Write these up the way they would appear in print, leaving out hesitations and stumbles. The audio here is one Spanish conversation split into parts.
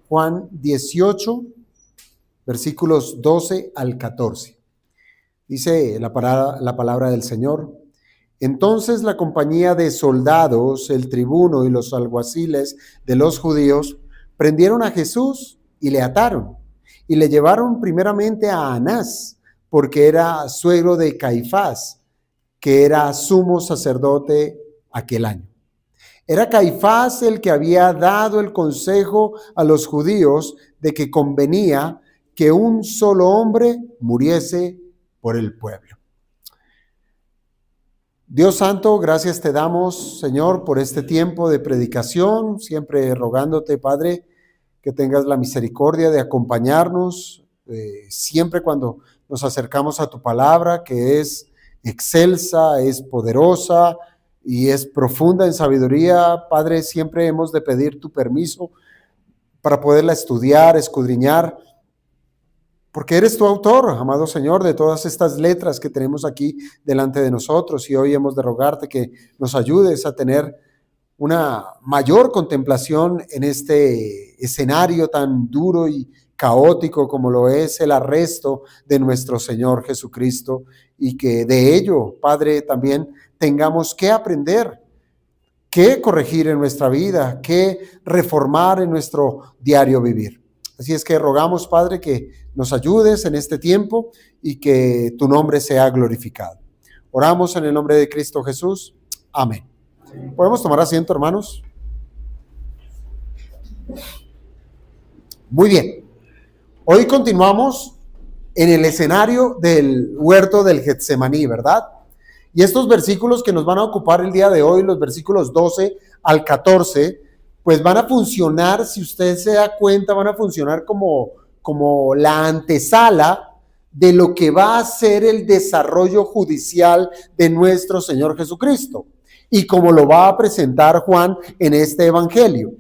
Juan 18, versículos 12 al 14. Dice la palabra del Señor. Entonces la compañía de soldados, el tribuno y los alguaciles de los judíos prendieron a Jesús y le ataron y le llevaron primeramente a Anás, porque era suegro de Caifás, que era sumo sacerdote aquel año. Era Caifás el que había dado el consejo a los judíos de que convenía que un solo hombre muriese por el pueblo. Dios santo, gracias te damos, Señor, por este tiempo de predicación, siempre rogándote, Padre, que tengas la misericordia de acompañarnos, siempre cuando nos acercamos a tu palabra, que es excelsa, es poderosa y es profunda en sabiduría. Padre, siempre hemos de pedir tu permiso para poderla estudiar, escudriñar, porque eres tu autor, amado Señor, de todas estas letras que tenemos aquí delante de nosotros, y hoy hemos de rogarte que nos ayudes a tener una mayor contemplación en este escenario tan duro y caótico como lo es el arresto de nuestro Señor Jesucristo, y que de ello, Padre, también tengamos que aprender, que corregir en nuestra vida, que reformar en nuestro diario vivir. Así es que rogamos, Padre, que nos ayudes en este tiempo y que tu nombre sea glorificado. Oramos en el nombre de Cristo Jesús. Amén. ¿Podemos tomar asiento, hermanos? Muy bien. Hoy continuamos en el escenario del huerto del Getsemaní, ¿verdad? Y estos versículos que nos van a ocupar el día de hoy, los versículos 12 al 14, pues van a funcionar, si usted se da cuenta, van a funcionar como la antesala de lo que va a ser el desarrollo judicial de nuestro Señor Jesucristo, y como lo va a presentar Juan en este evangelio.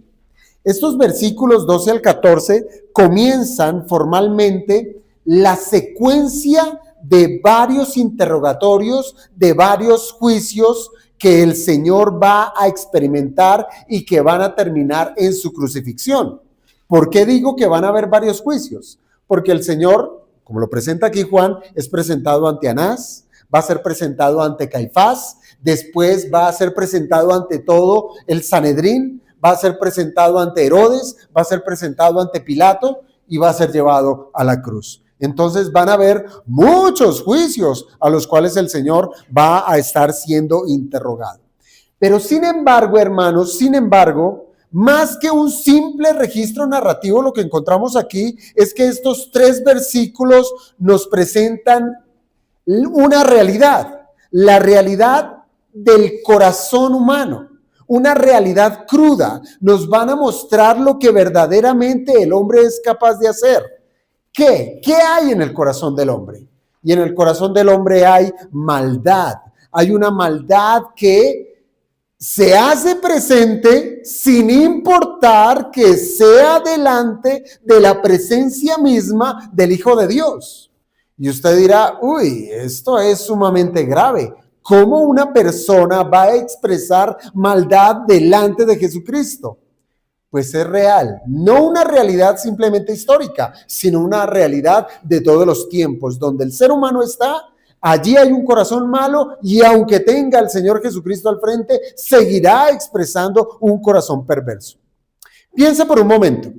Estos versículos 12 al 14 comienzan formalmente la secuencia de varios interrogatorios, de varios juicios que el Señor va a experimentar y que van a terminar en su crucifixión. ¿Por qué digo que van a haber varios juicios? Porque el Señor, como lo presenta aquí Juan, es presentado ante Anás, va a ser presentado ante Caifás, después va a ser presentado ante todo el Sanedrín, va a ser presentado ante Herodes, va a ser presentado ante Pilato y va a ser llevado a la cruz. Entonces van a haber muchos juicios a los cuales el Señor va a estar siendo interrogado. Pero sin embargo, hermanos, más que un simple registro narrativo, lo que encontramos aquí es que estos 3 versículos nos presentan una realidad, la realidad del corazón humano, una realidad cruda. Nos van a mostrar lo que verdaderamente el hombre es capaz de hacer. ¿Qué hay en el corazón del hombre? Y en el corazón del hombre hay maldad. Hay una maldad que se hace presente sin importar que sea delante de la presencia misma del Hijo de Dios. Y usted dirá, uy, esto es sumamente grave. ¿Cómo una persona va a expresar maldad delante de Jesucristo? Pues es real, no una realidad simplemente histórica, sino una realidad de todos los tiempos. Donde el ser humano está, allí hay un corazón malo, y aunque tenga al Señor Jesucristo al frente, seguirá expresando un corazón perverso. Piensa por un momento.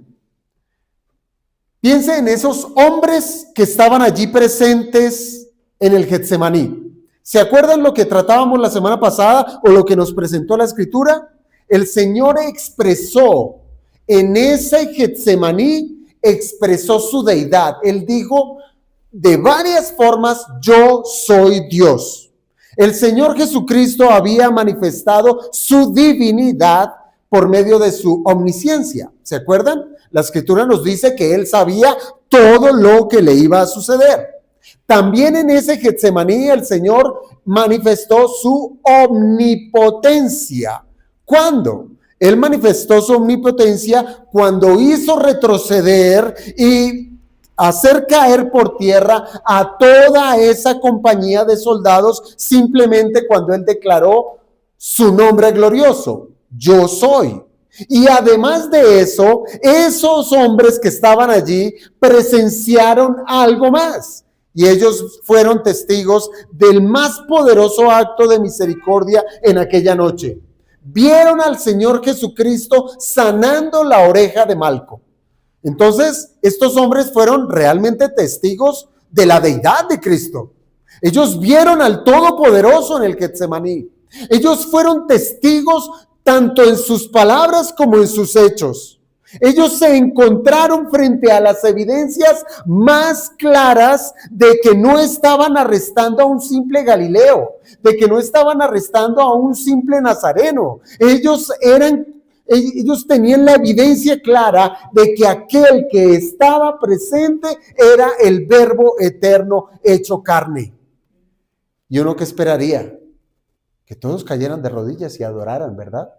Piense en esos hombres que estaban allí presentes en el Getsemaní. ¿Se acuerdan lo que tratábamos la semana pasada o lo que nos presentó la Escritura? El Señor expresó en ese Getsemaní, expresó su deidad. Él dijo de varias formas, yo soy Dios. El Señor Jesucristo había manifestado su divinidad por medio de su omnisciencia. ¿Se acuerdan? La Escritura nos dice que Él sabía todo lo que le iba a suceder. También en ese Getsemaní el Señor manifestó su omnipotencia. ¿Cuándo? Él manifestó su omnipotencia cuando hizo retroceder y hacer caer por tierra a toda esa compañía de soldados simplemente cuando él declaró su nombre glorioso: yo soy. Y además de eso, esos hombres que estaban allí presenciaron algo más. Y ellos fueron testigos del más poderoso acto de misericordia en aquella noche. Vieron al Señor Jesucristo sanando la oreja de Malco. Entonces, estos hombres fueron realmente testigos de la deidad de Cristo. Ellos vieron al Todopoderoso en el Getsemaní. Ellos fueron testigos tanto en sus palabras como en sus hechos. Ellos se encontraron frente a las evidencias más claras de que no estaban arrestando a un simple Galileo, de que no estaban arrestando a un simple Nazareno. Ellos tenían la evidencia clara de que aquel que estaba presente era el Verbo eterno hecho carne. ¿Y uno qué esperaría? Que todos cayeran de rodillas y adoraran, ¿verdad?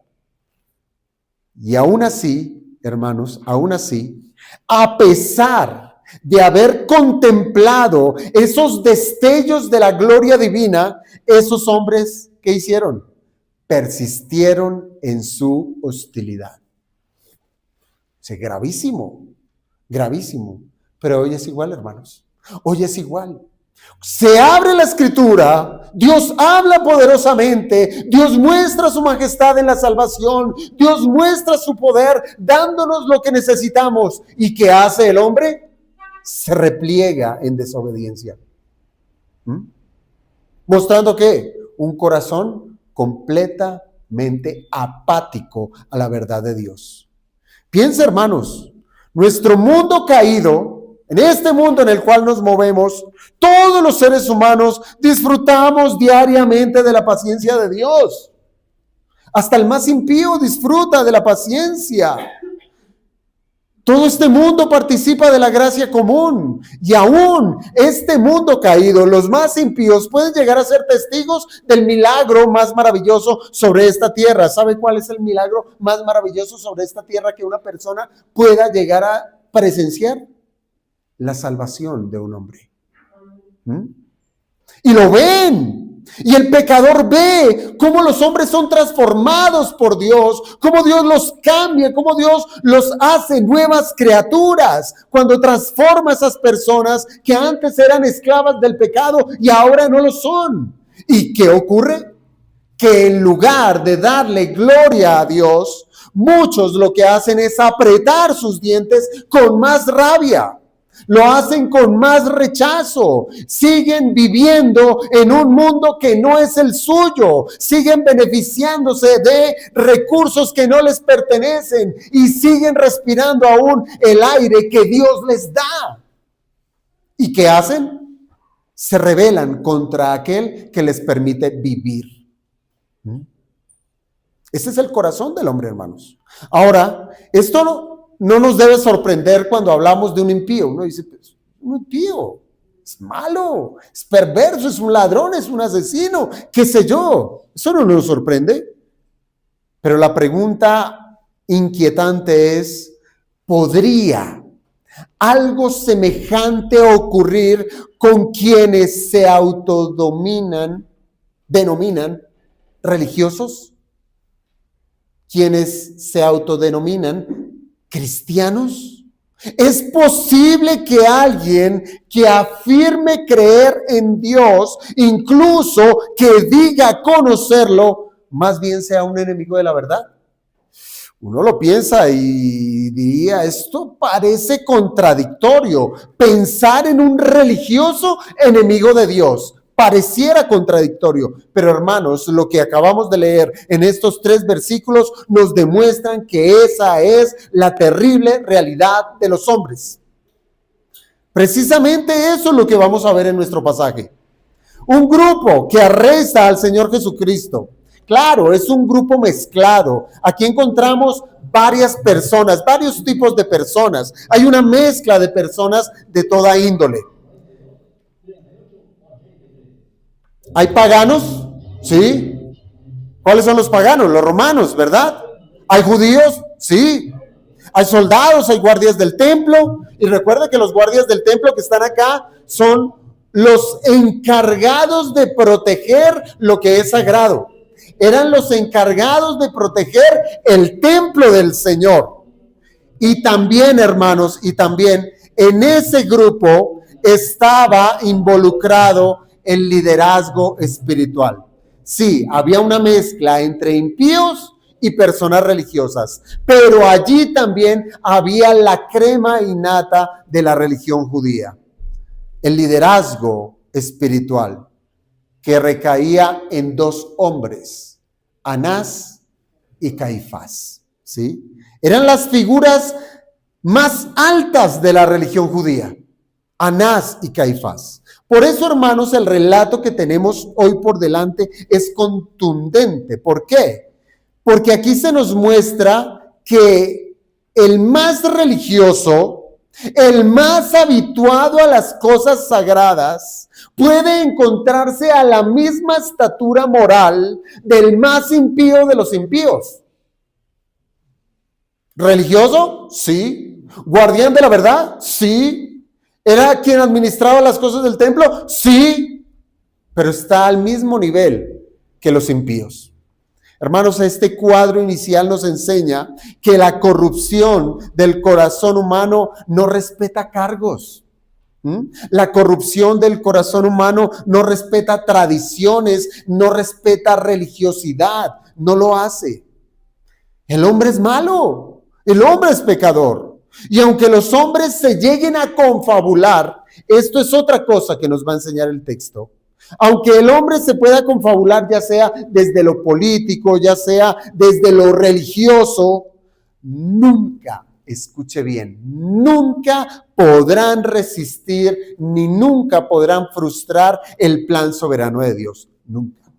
Y aún así, hermanos, aún así, a pesar de haber contemplado esos destellos de la gloria divina, esos hombres, ¿qué hicieron? Persistieron en su hostilidad. Sí, gravísimo, gravísimo. Pero hoy es igual, hermanos. Hoy es igual. Se abre la escritura, Dios habla poderosamente, Dios muestra su majestad en la salvación, Dios muestra su poder dándonos lo que necesitamos. ¿Y qué hace el hombre? Se repliega en desobediencia. ¿Mostrando qué? Un corazón completamente apático a la verdad de Dios. Piensa, hermanos, nuestro mundo caído, en este mundo en el cual nos movemos, todos los seres humanos disfrutamos diariamente de la paciencia de Dios. Hasta el más impío disfruta de la paciencia. Todo este mundo participa de la gracia común. Y aún este mundo caído, los más impíos pueden llegar a ser testigos del milagro más maravilloso sobre esta tierra. ¿Sabe cuál es el milagro más maravilloso sobre esta tierra que una persona pueda llegar a presenciar? La salvación de un hombre. Y lo ven. Y el pecador ve cómo los hombres son transformados por Dios, cómo Dios los cambia, cómo Dios los hace nuevas criaturas, cuando transforma a esas personas que antes eran esclavas del pecado y ahora no lo son. ¿Y qué ocurre? Que en lugar de darle gloria a Dios, muchos lo que hacen es apretar sus dientes con más rabia. Lo hacen con más rechazo. Siguen viviendo en un mundo que no es el suyo. Siguen beneficiándose de recursos que no les pertenecen y siguen respirando aún el aire que Dios les da. ¿Y qué hacen? Se rebelan contra aquel que les permite vivir. Ese es el corazón del hombre, hermanos. Ahora, esto no nos debe sorprender cuando hablamos de un impío. Uno dice, pues, un impío es malo, es perverso, es un ladrón, es un asesino, qué sé yo. Eso no nos sorprende. Pero la pregunta inquietante es, ¿podría algo semejante ocurrir con quienes se denominan religiosos? Quienes se autodenominan cristianos. ¿Es posible que alguien que afirme creer en Dios, incluso que diga conocerlo, más bien sea un enemigo de la verdad? Uno lo piensa y diría, esto parece contradictorio. Pensar en un religioso enemigo de Dios pareciera contradictorio, pero hermanos, lo que acabamos de leer en estos 3 versículos nos demuestran que esa es la terrible realidad de los hombres. Precisamente eso es lo que vamos a ver en nuestro pasaje. Un grupo que arresta al Señor Jesucristo. Claro, es un grupo mezclado. Aquí encontramos varias personas, varios tipos de personas. Hay una mezcla de personas de toda índole. ¿Hay paganos? Sí. ¿Cuáles son los paganos? Los romanos, ¿verdad? ¿Hay judíos? Sí. Hay soldados, hay guardias del templo, Y recuerda que los guardias del templo que están acá son los encargados de proteger lo que es sagrado. Eran los encargados de proteger el templo del Señor. Y también, hermanos, y también en ese grupo estaba involucrado el liderazgo espiritual. Sí, había una mezcla entre impíos y personas religiosas, pero allí también había la crema innata de la religión judía, el liderazgo espiritual, que recaía en dos hombres, Anás y Caifás, ¿sí? Eran las figuras más altas de la religión judía, Anás y Caifás. Por eso, hermanos, el relato que tenemos hoy por delante es contundente. ¿Por qué? Porque aquí se nos muestra que el más religioso, el más habituado a las cosas sagradas, puede encontrarse a la misma estatura moral del más impío de los impíos. ¿Religioso? Sí. ¿Guardián de la verdad? Sí. ¿Era quien administraba las cosas del templo? Sí. Pero está al mismo nivel que los impíos. Hermanos, este cuadro inicial nos enseña que la corrupción del corazón humano no respeta cargos. La corrupción del corazón humano no respeta tradiciones, no respeta religiosidad, no lo hace. El hombre es malo. El hombre es pecador. Y aunque los hombres se lleguen a confabular, esto es otra cosa que nos va a enseñar el texto. Aunque el hombre se pueda confabular, ya sea desde lo político, ya sea desde lo religioso, nunca, escuche bien, nunca podrán resistir ni nunca podrán frustrar el plan soberano de Dios. Nunca.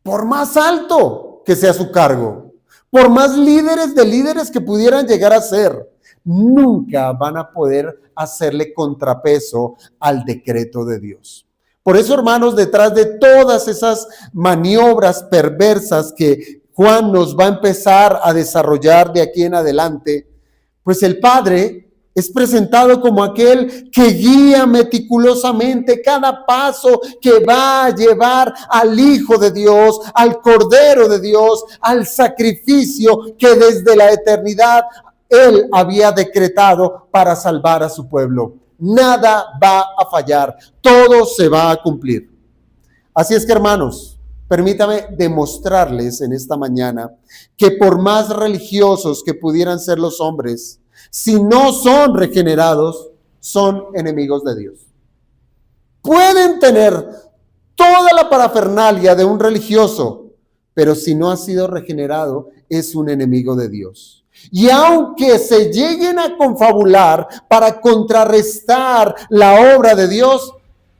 Por más alto que sea su cargo, por más líderes de líderes que pudieran llegar a ser, nunca van a poder hacerle contrapeso al decreto de Dios. Por eso, hermanos, detrás de todas esas maniobras perversas que Juan nos va a empezar a desarrollar de aquí en adelante, pues el Padre es presentado como aquel que guía meticulosamente cada paso que va a llevar al Hijo de Dios, al Cordero de Dios, al sacrificio que desde la eternidad Él había decretado para salvar a su pueblo. Nada va a fallar, todo se va a cumplir. Así es que, hermanos, permítame demostrarles en esta mañana que por más religiosos que pudieran ser los hombres, si no son regenerados, son enemigos de Dios. Pueden tener toda la parafernalia de un religioso, pero si no ha sido regenerado, es un enemigo de Dios. Y aunque se lleguen a confabular para contrarrestar la obra de Dios,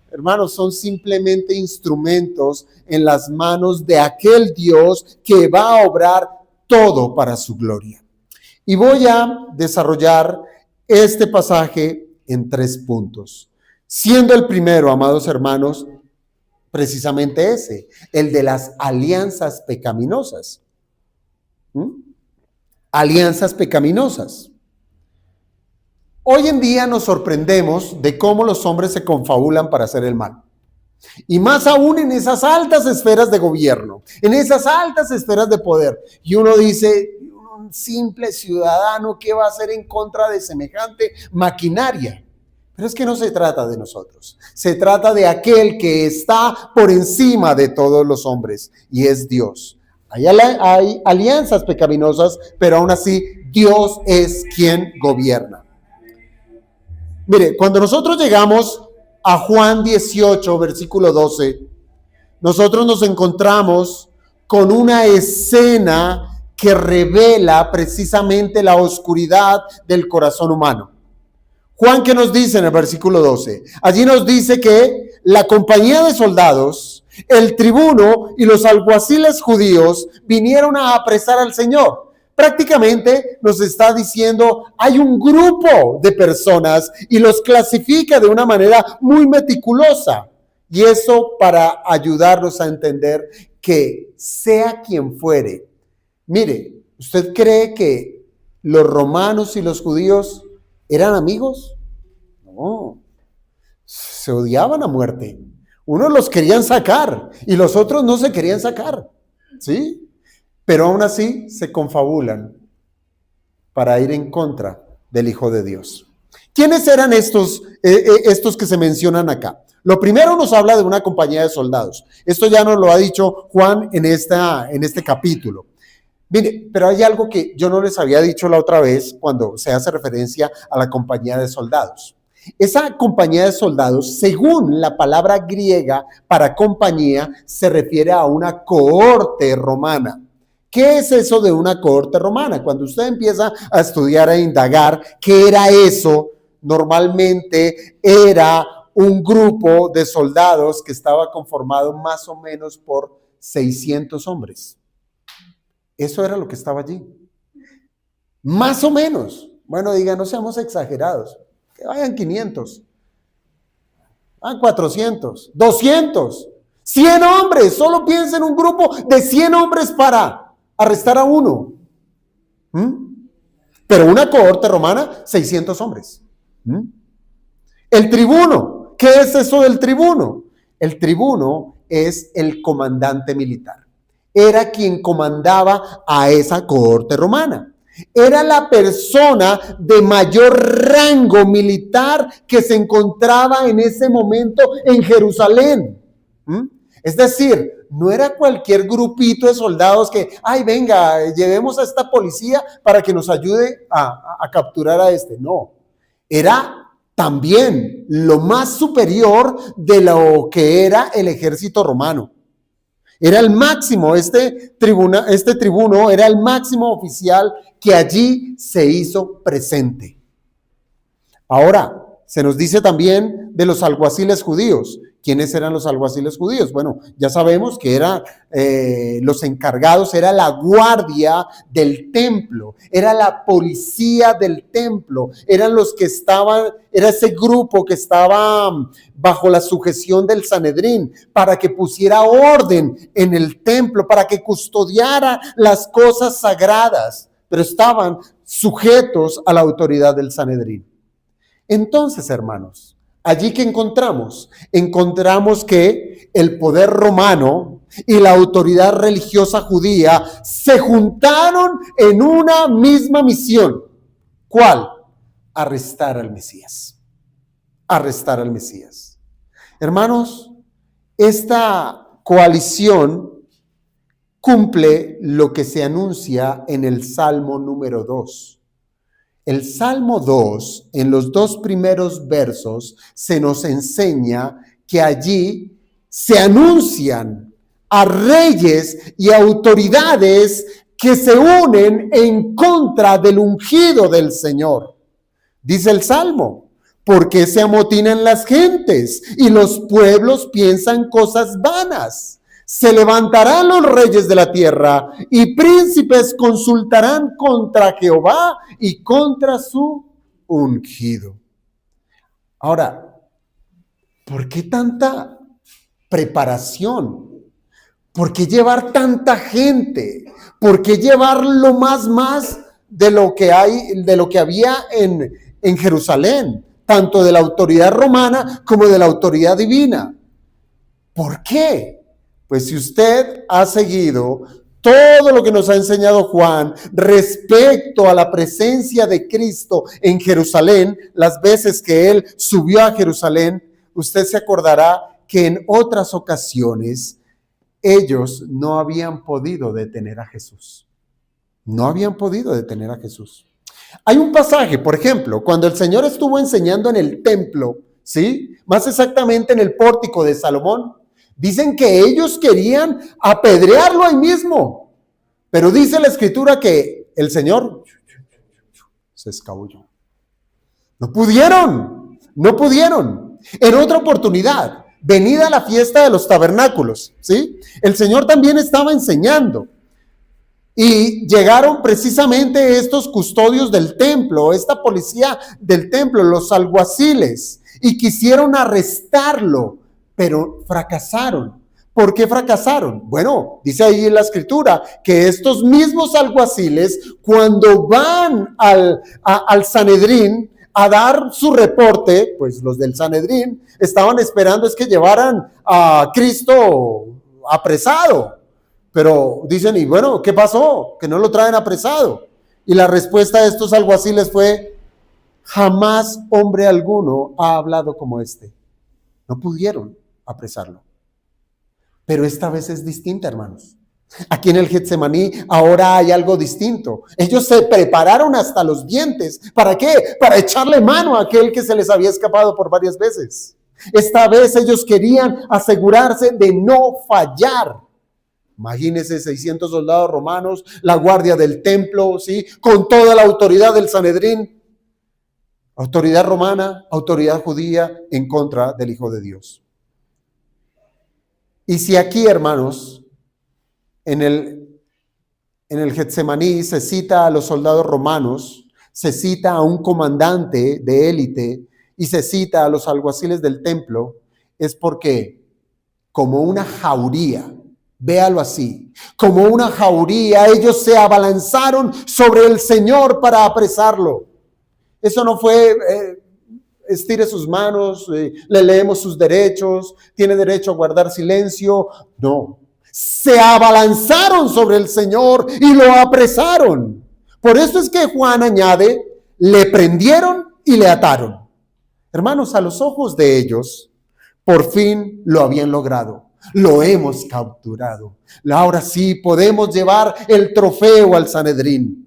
hermanos, son simplemente instrumentos en las manos de aquel Dios que va a obrar todo para su gloria. Y voy a desarrollar este pasaje en 3 puntos, siendo el primero, amados hermanos, precisamente ese, el de las alianzas pecaminosas. Alianzas pecaminosas. Hoy en día nos sorprendemos de cómo los hombres se confabulan para hacer el mal. Y más aún en esas altas esferas de gobierno, en esas altas esferas de poder. Y uno dice, un simple ciudadano, ¿qué va a hacer en contra de semejante maquinaria? Pero es que no se trata de nosotros. Se trata de aquel que está por encima de todos los hombres, y es Dios. Hay alianzas pecaminosas, pero aún así Dios es quien gobierna. Mire, cuando nosotros llegamos a Juan 18, versículo 12, nosotros nos encontramos con una escena que revela precisamente la oscuridad del corazón humano. Juan, ¿qué nos dice en el versículo 12? Allí nos dice que la compañía de soldados, el tribuno y los alguaciles judíos vinieron a apresar al Señor. Prácticamente nos está diciendo, hay un grupo de personas y los clasifica de una manera muy meticulosa. Y eso para ayudarnos a entender que sea quien fuere. Mire, ¿usted cree que los romanos y los judíos ¿Eran amigos? No, se odiaban a muerte. Unos los querían sacar y los otros no se querían sacar, ¿sí? Pero aún así se confabulan para ir en contra del Hijo de Dios. ¿Quiénes eran estos que se mencionan acá? Lo primero nos habla de una compañía de soldados. Esto ya nos lo ha dicho Juan en este capítulo. Mire, pero hay algo que yo no les había dicho la otra vez cuando se hace referencia a la compañía de soldados. Esa compañía de soldados, según la palabra griega para compañía, se refiere a una cohorte romana. ¿Qué es eso de una cohorte romana? Cuando usted empieza a estudiar, a indagar qué era eso, normalmente era un grupo de soldados que estaba conformado más o menos por 600 hombres. Eso era lo que estaba allí. Más o menos. Bueno, diga, no seamos exagerados. Que vayan 500. Van 400. 200. 100 hombres. Solo piensa en un grupo de 100 hombres para arrestar a uno. Pero una cohorte romana, 600 hombres. El tribuno. ¿Qué es eso del tribuno? El tribuno es el comandante militar. Era quien comandaba a esa cohorte romana. Era la persona de mayor rango militar que se encontraba en ese momento en Jerusalén. Es decir, no era cualquier grupito de soldados que, ay, venga, llevemos a esta policía para que nos ayude a capturar a este. No, era también lo más superior de lo que era el ejército romano. Era el máximo, este tribuno era el máximo oficial que allí se hizo presente. Ahora, se nos dice también de los alguaciles judíos. ¿Quiénes eran los alguaciles judíos? Bueno, ya sabemos que eran los encargados, era la guardia del templo, era la policía del templo, eran los que estaban, era ese grupo que estaba bajo la sujeción del Sanedrín para que pusiera orden en el templo, para que custodiara las cosas sagradas, pero estaban sujetos a la autoridad del Sanedrín. Entonces, hermanos, allí que encontramos que el poder romano y la autoridad religiosa judía se juntaron en una misma misión. ¿Cuál? Arrestar al Mesías. Arrestar al Mesías. Hermanos, esta coalición cumple lo que se anuncia en el Salmo número 2. El Salmo 2, en los 2 primeros versos, se nos enseña que allí se anuncian a reyes y autoridades que se unen en contra del ungido del Señor. Dice el Salmo, ¿por qué se amotinan las gentes y los pueblos piensan cosas vanas? Se levantarán los reyes de la tierra y príncipes consultarán contra Jehová y contra su ungido. Ahora, ¿por qué tanta preparación? ¿Por qué llevar tanta gente? ¿Por qué llevar lo más de lo que había en Jerusalén? Tanto de la autoridad romana como de la autoridad divina. ¿Por qué? Pues si usted ha seguido todo lo que nos ha enseñado Juan respecto a la presencia de Cristo en Jerusalén, las veces que él subió a Jerusalén, usted se acordará que en otras ocasiones ellos no habían podido detener a Jesús. No habían podido detener a Jesús. Hay un pasaje, por ejemplo, cuando el Señor estuvo enseñando en el templo, ¿sí? Más exactamente en el pórtico de Salomón. Dicen que ellos querían apedrearlo ahí mismo, pero dice la Escritura que el Señor se escabulló. No pudieron. En otra oportunidad, venida la fiesta de los tabernáculos, ¿sí? El Señor también estaba enseñando y llegaron precisamente estos custodios del templo, esta policía del templo, los alguaciles, y quisieron arrestarlo. Pero fracasaron. ¿Por qué fracasaron? Bueno, dice ahí en la Escritura que estos mismos alguaciles, cuando van al Sanedrín a dar su reporte, pues los del Sanedrín estaban esperando es que llevaran a Cristo apresado. Pero dicen, y bueno, ¿qué pasó? Que no lo traen apresado. Y la respuesta de estos alguaciles fue, jamás hombre alguno ha hablado como este. No pudieron apresarlo. Pero esta vez es distinta, hermanos. Aquí en el Getsemaní ahora hay algo distinto. Ellos se prepararon hasta los dientes. ¿Para qué? Para echarle mano a aquel que se les había escapado por varias veces. Esta vez ellos querían asegurarse de no fallar. Imagínense 600 soldados romanos, la guardia del templo, ¿sí? Con toda la autoridad del Sanedrín. Autoridad romana, autoridad judía en contra del Hijo de Dios. Y si aquí, hermanos, en el Getsemaní se cita a los soldados romanos, se cita a un comandante de élite y se cita a los alguaciles del templo, es porque como una jauría, véalo así, como una jauría, ellos se abalanzaron sobre el Señor para apresarlo. Eso no fue estire sus manos, le leemos sus derechos, tiene derecho a guardar silencio. No, se abalanzaron sobre el Señor y lo apresaron. Por eso es que Juan añade, le prendieron y le ataron. Hermanos, a los ojos de ellos, por fin lo habían logrado. Lo hemos capturado. Ahora sí podemos llevar el trofeo al Sanedrín.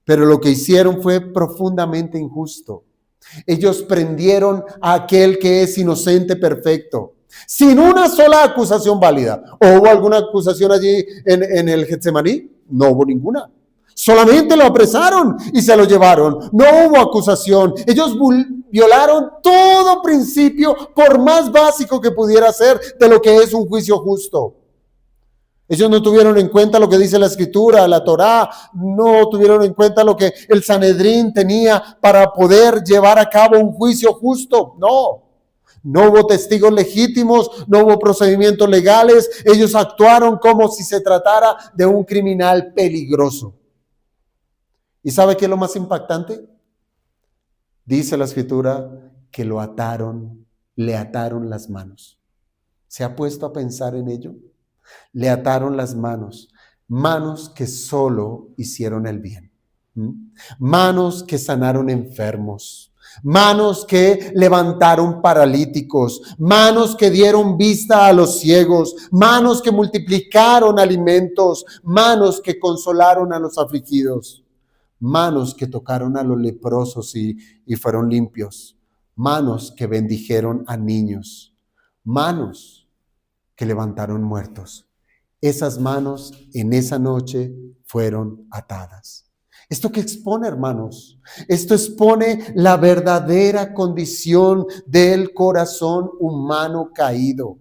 Pero lo que hicieron fue profundamente injusto. Ellos prendieron a aquel que es inocente perfecto, sin una sola acusación válida. ¿O hubo alguna acusación allí en el Getsemaní? No hubo ninguna. Solamente lo apresaron y se lo llevaron. No hubo acusación. Ellos violaron todo principio, por más básico que pudiera ser, de lo que es un juicio justo. Ellos no tuvieron en cuenta lo que dice la Escritura, la Torá, no tuvieron en cuenta lo que el Sanedrín tenía para poder llevar a cabo un juicio justo. No hubo testigos legítimos, no hubo procedimientos legales. Ellos actuaron como si se tratara de un criminal peligroso. ¿Y sabe qué es lo más impactante? Dice la Escritura que lo ataron, le ataron las manos. ¿Se ha puesto a pensar en ello? Le ataron las manos, manos que solo hicieron el bien, manos que sanaron enfermos, manos que levantaron paralíticos, manos que dieron vista a los ciegos, manos que multiplicaron alimentos, manos que consolaron a los afligidos, manos que tocaron a los leprosos y fueron limpios, manos que bendijeron a niños, manos que levantaron muertos. Esas manos en esa noche fueron atadas. ¿Esto qué expone, hermanos? Esto expone la verdadera condición del corazón humano caído.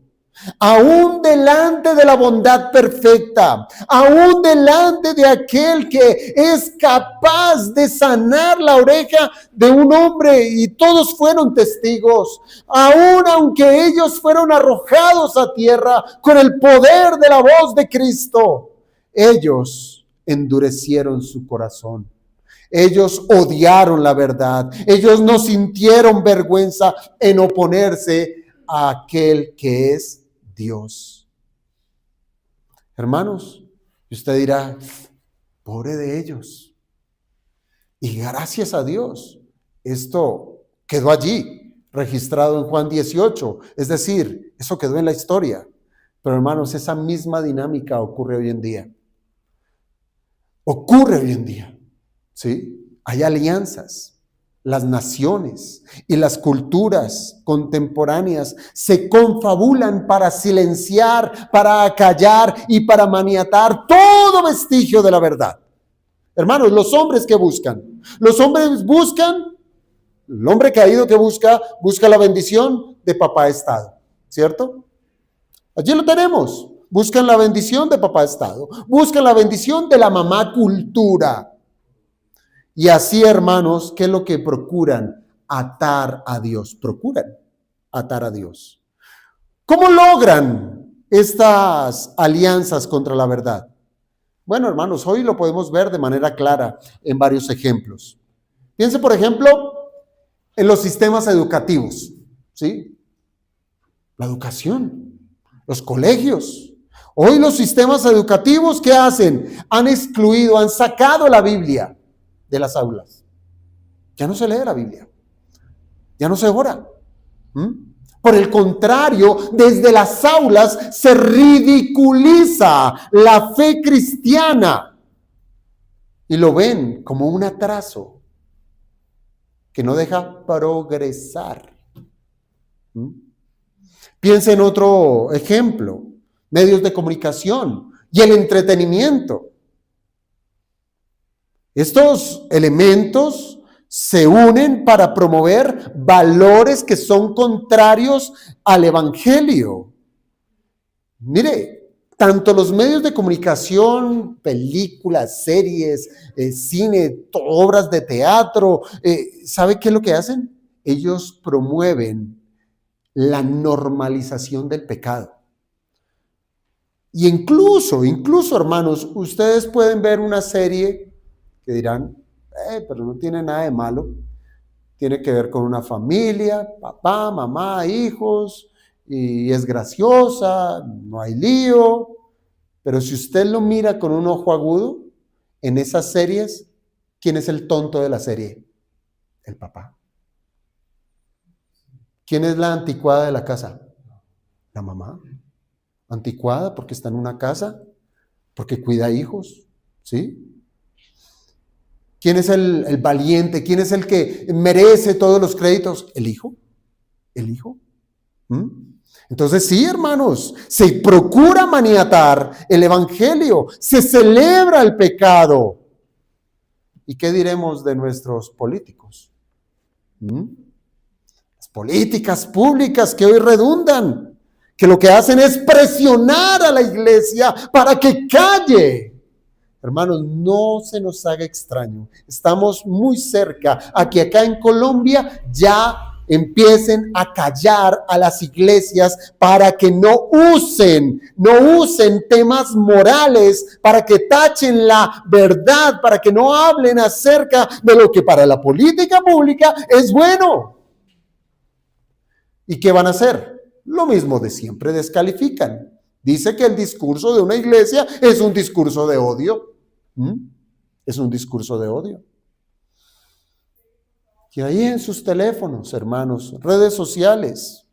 Aún delante de la bondad perfecta, aún delante de aquel que es capaz de sanar la oreja de un hombre, y todos fueron testigos, aún aunque ellos fueron arrojados a tierra con el poder de la voz de Cristo, ellos endurecieron su corazón. Ellos odiaron la verdad. Ellos no sintieron vergüenza en oponerse a aquel que es Dios. Hermanos, usted dirá, pobre de ellos. Y gracias a Dios, esto quedó allí, registrado en Juan 18. Es decir, eso quedó en la historia. Pero hermanos, esa misma dinámica ocurre hoy en día. Ocurre hoy en día. ¿Sí? Hay alianzas. Las naciones y las culturas contemporáneas se confabulan para silenciar, para acallar y para maniatar todo vestigio de la verdad. Hermanos, los hombres que buscan, los hombres buscan, el hombre caído que busca la bendición de papá Estado, ¿cierto? Allí lo tenemos, buscan la bendición de papá Estado, buscan la bendición de la mamá cultura. Y así, hermanos, ¿qué es lo que procuran? Atar a Dios. Procuran atar a Dios. ¿Cómo logran estas alianzas contra la verdad? Bueno, hermanos, hoy lo podemos ver de manera clara en varios ejemplos. Piense, por ejemplo, en los sistemas educativos, ¿sí? La educación, los colegios. Hoy los sistemas educativos, ¿qué hacen? Han excluido, han sacado la Biblia de las aulas. Ya no se lee la Biblia, ya no se ora. Por el contrario, desde las aulas se ridiculiza la fe cristiana y lo ven como un atraso que no deja progresar. Piensa en otro ejemplo, medios de comunicación y el entretenimiento. Estos elementos se unen para promover valores que son contrarios al evangelio. Mire, tanto los medios de comunicación, películas, series, cine, obras de teatro, ¿sabe qué es lo que hacen? Ellos promueven la normalización del pecado. Y incluso, hermanos, ustedes pueden ver una serie que dirán, pero no tiene nada de malo. Tiene que ver con una familia, papá, mamá, hijos, y es graciosa, no hay lío. Pero si usted lo mira con un ojo agudo, en esas series, ¿quién es el tonto de la serie? El papá. ¿Quién es la anticuada de la casa? La mamá. Anticuada porque está en una casa, porque cuida hijos, ¿sí? ¿Quién es el valiente? ¿Quién es el que merece todos los créditos? El hijo. El hijo. Entonces sí, hermanos, se procura maniatar el evangelio, se celebra el pecado. ¿Y qué diremos de nuestros políticos? Las políticas públicas que hoy redundan, que lo que hacen es presionar a la iglesia para que calle. Hermanos, no se nos haga extraño. Estamos muy cerca a que acá en Colombia ya empiecen a callar a las iglesias para que no usen temas morales, para que tachen la verdad, para que no hablen acerca de lo que para la política pública es bueno. ¿Y qué van a hacer? Lo mismo de siempre, descalifican. Dice que el discurso de una iglesia es un discurso de odio. Es un discurso de odio. Y ahí en sus teléfonos, hermanos, redes sociales,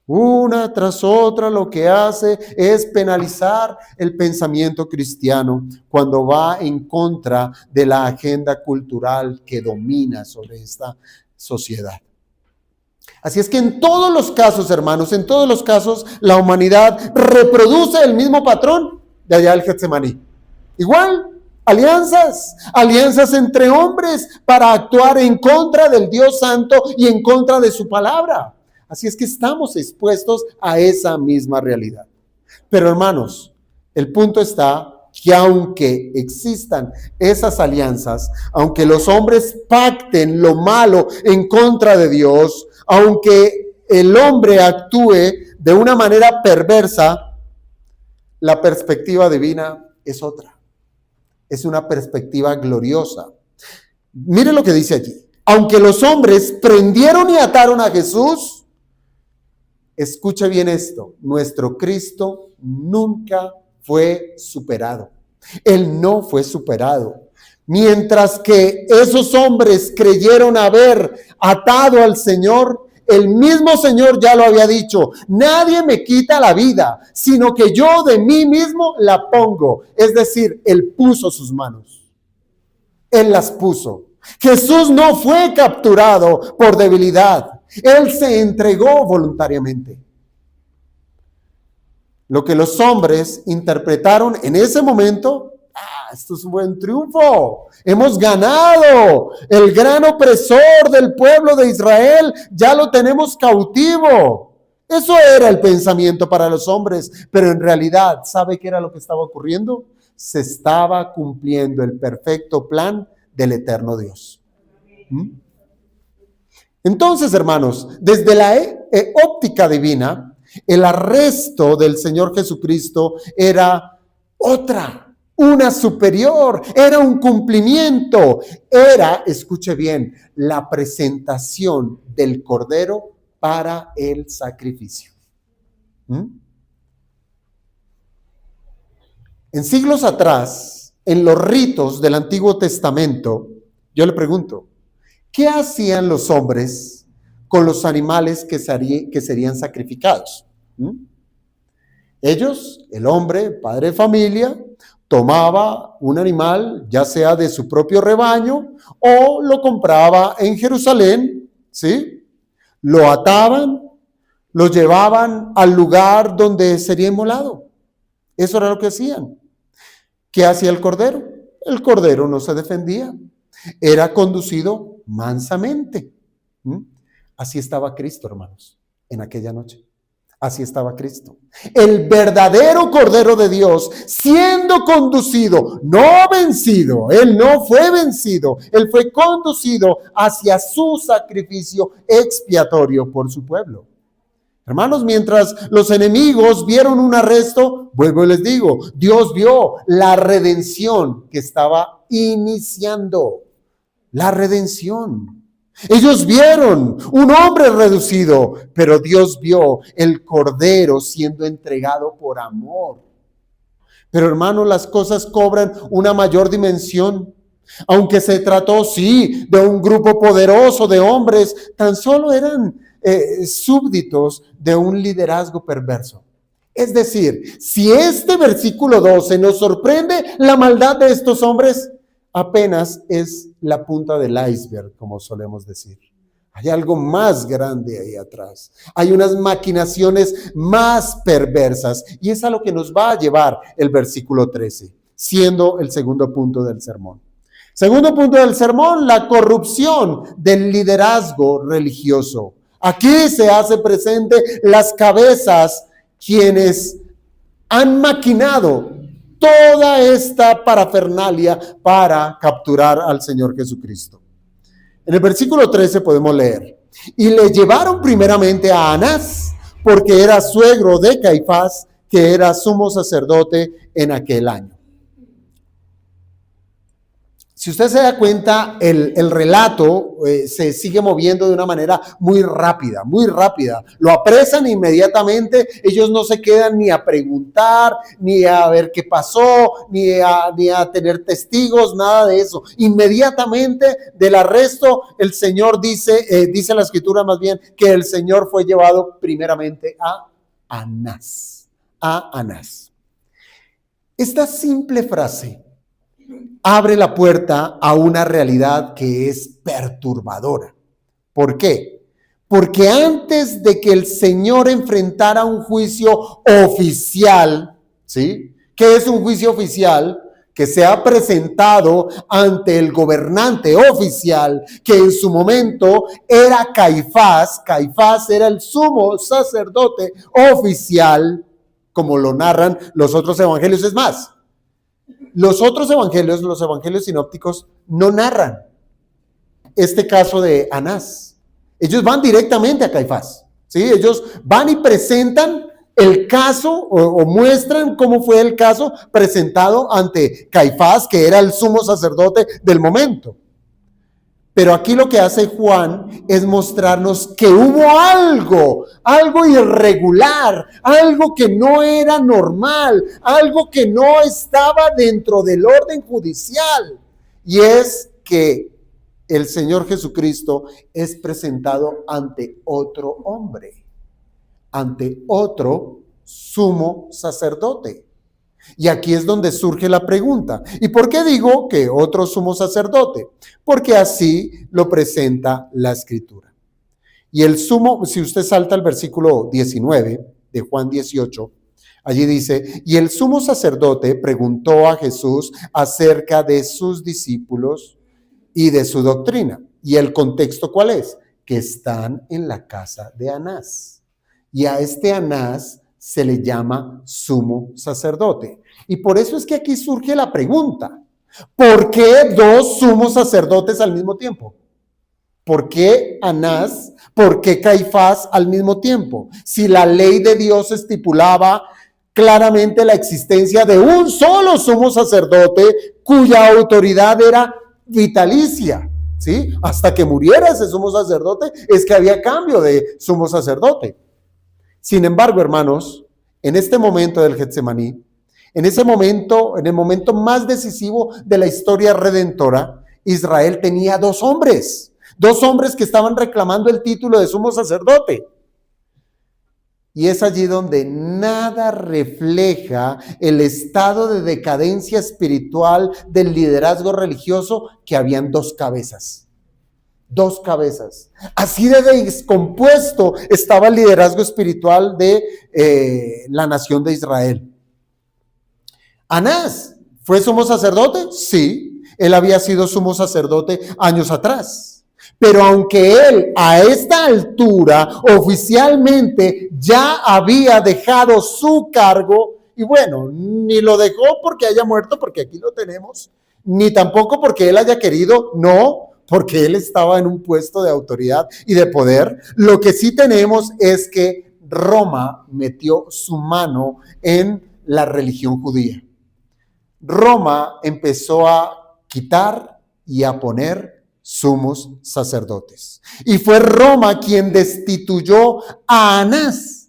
una tras otra lo que hace es penalizar el pensamiento cristiano cuando va en contra de la agenda cultural que domina sobre esta sociedad. Así es que en todos los casos, hermanos, en todos los casos, la humanidad reproduce el mismo patrón de allá del Getsemaní. Igual, alianzas entre hombres para actuar en contra del Dios Santo y en contra de su palabra. Así es que estamos expuestos a esa misma realidad. Pero hermanos, el punto está que aunque existan esas alianzas, aunque los hombres pacten lo malo en contra de Dios, aunque el hombre actúe de una manera perversa, la perspectiva divina es otra. Es una perspectiva gloriosa. Mire lo que dice allí. Aunque los hombres prendieron y ataron a Jesús, escuche bien esto, nuestro Cristo nunca fue superado. Él no fue superado. Mientras que esos hombres creyeron haber atado al Señor, el mismo Señor ya lo había dicho, nadie me quita la vida, sino que yo de mí mismo la pongo. Es decir, Él puso sus manos. Él las puso. Jesús no fue capturado por debilidad. Él se entregó voluntariamente. Lo que los hombres interpretaron en ese momento, esto es un buen triunfo, hemos ganado, el gran opresor del pueblo de Israel, ya lo tenemos cautivo. Eso era el pensamiento para los hombres, pero en realidad, ¿sabe qué era lo que estaba ocurriendo? Se estaba cumpliendo el perfecto plan del eterno Dios. Entonces, hermanos, desde la óptica divina, el arresto del Señor Jesucristo era otra. una superior, era un cumplimiento, era, escuche bien, la presentación del cordero para el sacrificio. ¿Mm? En siglos atrás, en los ritos del Antiguo Testamento, yo le pregunto, ¿qué hacían los hombres con los animales que serían sacrificados? ¿Mm? Ellos, el hombre, padre de familia, tomaba un animal, ya sea de su propio rebaño, o lo compraba en Jerusalén, ¿sí? Lo ataban, lo llevaban al lugar donde sería inmolado. Eso era lo que hacían. ¿Qué hacía el cordero? El cordero no se defendía. Era conducido mansamente. ¿Mm? Así estaba Cristo, hermanos, en aquella noche. Así estaba Cristo. El verdadero Cordero de Dios, siendo conducido, no vencido. Él no fue vencido. Él fue conducido hacia su sacrificio expiatorio por su pueblo. Hermanos, mientras los enemigos vieron un arresto, vuelvo y les digo, Dios vio la redención que estaba iniciando. La redención. Ellos vieron un hombre reducido, pero Dios vio el cordero siendo entregado por amor. Pero hermanos, las cosas cobran una mayor dimensión. Aunque se trató, sí, de un grupo poderoso de hombres, tan solo eran súbditos de un liderazgo perverso. Es decir, si este versículo 12 nos sorprende la maldad de estos hombres, apenas es la punta del iceberg, como solemos decir. Hay algo más grande ahí atrás. Hay unas maquinaciones más perversas, y es a lo que nos va a llevar el versículo 13, siendo el segundo punto del sermón. Segundo punto del sermón, la corrupción del liderazgo religioso. Aquí se hace presente las cabezas quienes han maquinado toda esta parafernalia para capturar al Señor Jesucristo. En el versículo 13 podemos leer, y le llevaron primeramente a Anás, porque era suegro de Caifás, que era sumo sacerdote en aquel año. Si usted se da cuenta, el relato se sigue moviendo de una manera muy rápida, muy rápida. Lo apresan inmediatamente, ellos no se quedan ni a preguntar, ni a ver qué pasó, ni a tener testigos, nada de eso. Inmediatamente del arresto, el Señor dice la Escritura más bien, que el Señor fue llevado primeramente a Anás. A Anás. Esta simple frase abre la puerta a una realidad que es perturbadora. ¿Por qué? Porque antes de que el Señor enfrentara un juicio oficial, ¿sí? ¿Qué es un juicio oficial? Que se ha presentado ante el gobernante oficial, que en su momento era Caifás. Caifás era el sumo sacerdote oficial, como lo narran los otros evangelios. Es más, los otros evangelios, los evangelios sinópticos, no narran este caso de Anás. Ellos van directamente a Caifás, ¿sí? Ellos van y presentan el caso o muestran cómo fue el caso presentado ante Caifás, que era el sumo sacerdote del momento. Pero aquí lo que hace Juan es mostrarnos que hubo algo irregular, algo que no era normal, algo que no estaba dentro del orden judicial. Y es que el Señor Jesucristo es presentado ante otro hombre, ante otro sumo sacerdote. Y aquí es donde surge la pregunta. ¿Y por qué digo que otro sumo sacerdote? Porque así lo presenta la Escritura. Y el sumo, si usted salta al versículo 19 de Juan 18, allí dice, y el sumo sacerdote preguntó a Jesús acerca de sus discípulos y de su doctrina. ¿Y el contexto cuál es? Que están en la casa de Anás. Y a este Anás se le llama sumo sacerdote. Y por eso es que aquí surge la pregunta, ¿por qué dos sumos sacerdotes al mismo tiempo? ¿Por qué Anás? ¿Por qué Caifás al mismo tiempo? Si la ley de Dios estipulaba claramente la existencia de un solo sumo sacerdote cuya autoridad era vitalicia, ¿sí? Hasta que muriera ese sumo sacerdote es que había cambio de sumo sacerdote. Sin embargo, hermanos, en este momento del Getsemaní, en el momento más decisivo de la historia redentora, Israel tenía dos hombres que estaban reclamando el título de sumo sacerdote. Y es allí donde nada refleja el estado de decadencia espiritual del liderazgo religioso, que habían dos cabezas. Dos cabezas. Así de descompuesto estaba el liderazgo espiritual de la nación de Israel. Anás, ¿fue sumo sacerdote? Sí, él había sido sumo sacerdote años atrás. Pero aunque él a esta altura oficialmente ya había dejado su cargo, y bueno, ni lo dejó porque haya muerto, porque aquí lo tenemos, ni tampoco porque él haya querido, no, porque él estaba en un puesto de autoridad y de poder. Lo que sí tenemos es que Roma metió su mano en la religión judía. Roma empezó a quitar y a poner sumos sacerdotes. Y fue Roma quien destituyó a Anás.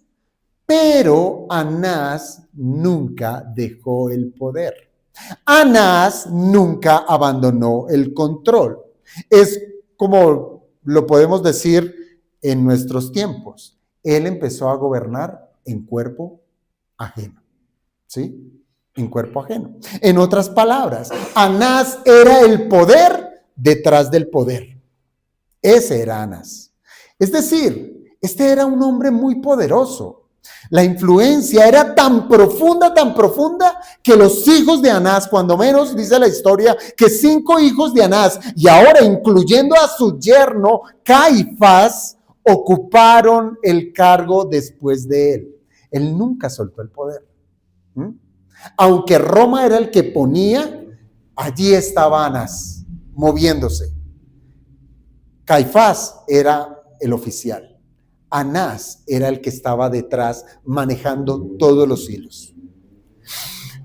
Pero Anás nunca dejó el poder. Anás nunca abandonó el control. Es como lo podemos decir en nuestros tiempos. Él empezó a gobernar en cuerpo ajeno. ¿Sí? En cuerpo ajeno. En otras palabras, Anás era el poder detrás del poder. Ese era Anás. Es decir, este era un hombre muy poderoso. La influencia era tan profunda, que los hijos de Anás, cuando menos dice la historia, que 5 hijos de Anás, y ahora incluyendo a su yerno Caifás, ocuparon el cargo después de él. Él nunca soltó el poder. Aunque Roma era el que ponía, allí estaba Anás moviéndose. Caifás era el oficial. Anás era el que estaba detrás manejando todos los hilos.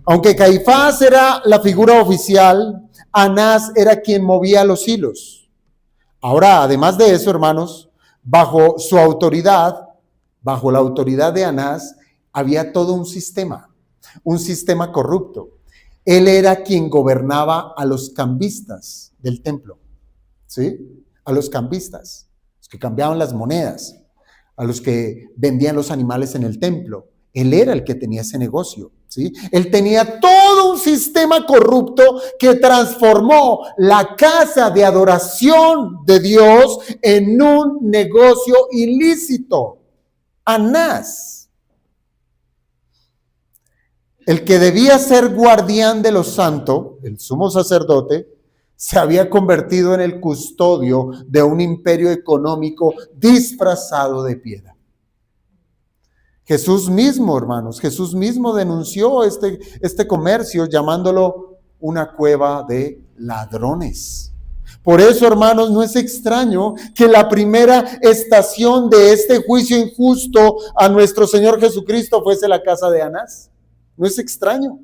Aunque Caifás era la figura oficial, Anás era quien movía los hilos. Ahora, además de eso, hermanos, bajo su autoridad, bajo la autoridad de Anás, había todo un sistema corrupto. Él era quien gobernaba a los cambistas del templo, ¿sí? A los cambistas, los que cambiaban las monedas, a los que vendían los animales en el templo. Él era el que tenía ese negocio, ¿sí? Él tenía todo un sistema corrupto que transformó la casa de adoración de Dios en un negocio ilícito. Anás, el que debía ser guardián de lo santo, el sumo sacerdote, se había convertido en el custodio de un imperio económico disfrazado de piedad. Jesús mismo, hermanos, Jesús mismo denunció este comercio llamándolo una cueva de ladrones. Por eso, hermanos, no es extraño que la primera estación de este juicio injusto a nuestro Señor Jesucristo fuese la casa de Anás. No es extraño.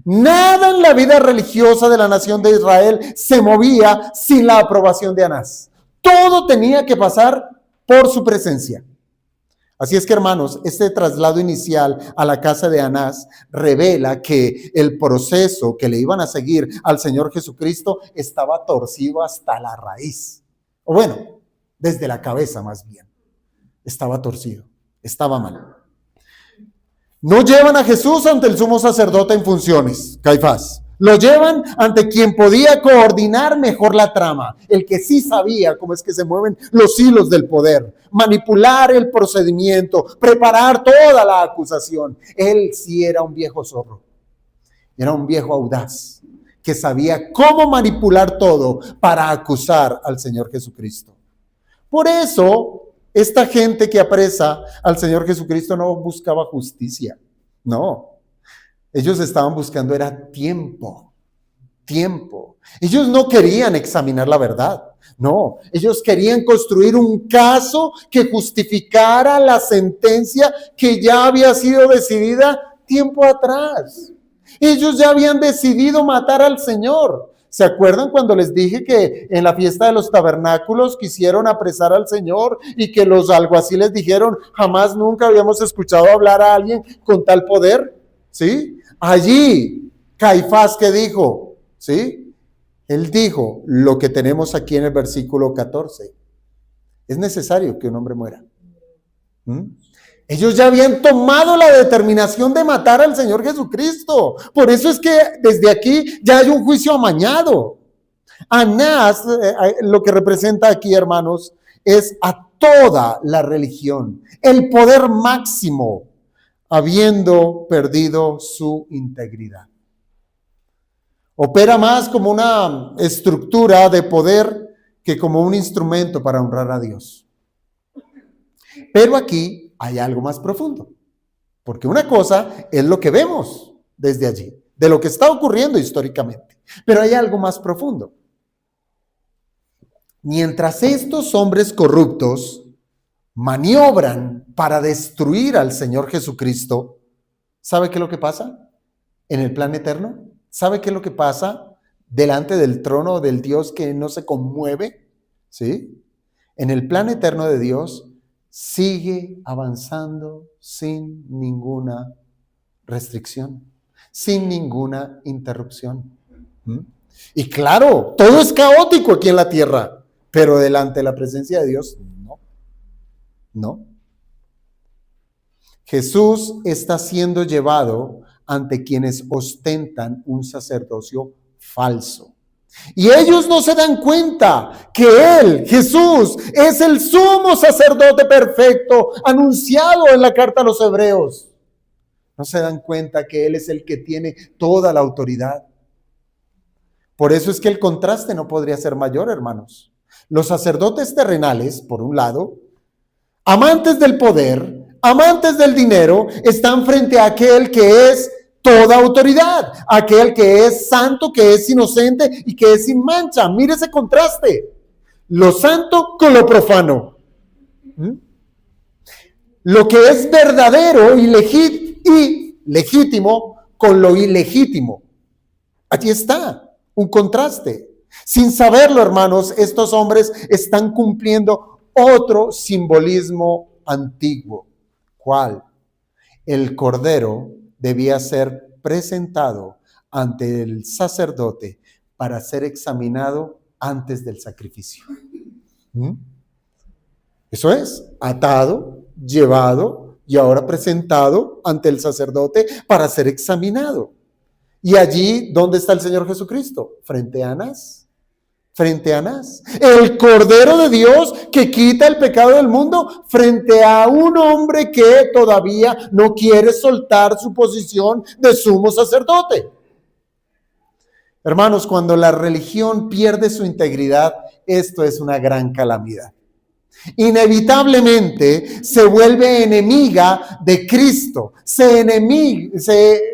Nada en la vida religiosa de la nación de Israel se movía sin la aprobación de Anás. Todo tenía que pasar por su presencia. Así es que, hermanos, este traslado inicial a la casa de Anás revela que el proceso que le iban a seguir al Señor Jesucristo estaba torcido hasta la raíz. O bueno, desde la cabeza más bien. Estaba torcido, estaba mal. No llevan a Jesús ante el sumo sacerdote en funciones, Caifás. Lo llevan ante quien podía coordinar mejor la trama, el que sí sabía cómo es que se mueven los hilos del poder, manipular el procedimiento, preparar toda la acusación. Él sí era un viejo zorro, era un viejo audaz, que sabía cómo manipular todo para acusar al Señor Jesucristo. Por eso, esta gente que apresa al Señor Jesucristo no buscaba justicia, no. Ellos estaban buscando era tiempo. Ellos no querían examinar la verdad, no. Ellos querían construir un caso que justificara la sentencia que ya había sido decidida tiempo atrás. Ellos ya habían decidido matar al Señor. ¿Se acuerdan cuando les dije que en la fiesta de los tabernáculos quisieron apresar al Señor y que los alguaciles dijeron, jamás nunca habíamos escuchado hablar a alguien con tal poder? ¿Sí? Allí, Caifás, ¿qué dijo? ¿Sí? Él dijo lo que tenemos aquí en el versículo 14. Es necesario que un hombre muera. Ellos ya habían tomado la determinación de matar al Señor Jesucristo. Por eso es que desde aquí ya hay un juicio amañado. Anás, lo que representa aquí, hermanos, es a toda la religión, el poder máximo, habiendo perdido su integridad. Opera más como una estructura de poder que como un instrumento para honrar a Dios. Pero aquí hay algo más profundo, porque una cosa es lo que vemos desde allí, de lo que está ocurriendo históricamente, pero hay algo más profundo. Mientras estos hombres corruptos maniobran para destruir al Señor Jesucristo, ¿sabe qué es lo que pasa en el plan eterno? ¿Sabe qué es lo que pasa delante del trono del Dios que no se conmueve? ¿Sí? En el plan eterno de Dios sigue avanzando sin ninguna restricción, sin ninguna interrupción. Y claro, todo es caótico aquí en la tierra, pero delante de la presencia de Dios, no. Jesús está siendo llevado ante quienes ostentan un sacerdocio falso. Y ellos no se dan cuenta que Él, Jesús, es el sumo sacerdote perfecto anunciado en la carta a los Hebreos. No se dan cuenta que Él es el que tiene toda la autoridad. Por eso es que el contraste no podría ser mayor, hermanos. Los sacerdotes terrenales, por un lado, amantes del poder, amantes del dinero, están frente a aquel que es toda autoridad, aquel que es santo, que es inocente y que es sin mancha. Mire ese contraste, lo santo con lo profano, lo que es verdadero y legítimo con lo ilegítimo. Allí está un contraste. Sin saberlo, hermanos, estos hombres están cumpliendo otro simbolismo antiguo. ¿Cuál? El cordero debía ser presentado ante el sacerdote para ser examinado antes del sacrificio. Eso es, atado, llevado y ahora presentado ante el sacerdote para ser examinado. Y allí, ¿dónde está el Señor Jesucristo? Frente a Anás. Frente a Anás, el Cordero de Dios que quita el pecado del mundo, frente a un hombre que todavía no quiere soltar su posición de sumo sacerdote. Hermanos, cuando la religión pierde su integridad, esto es una gran calamidad. Inevitablemente se vuelve enemiga de Cristo, se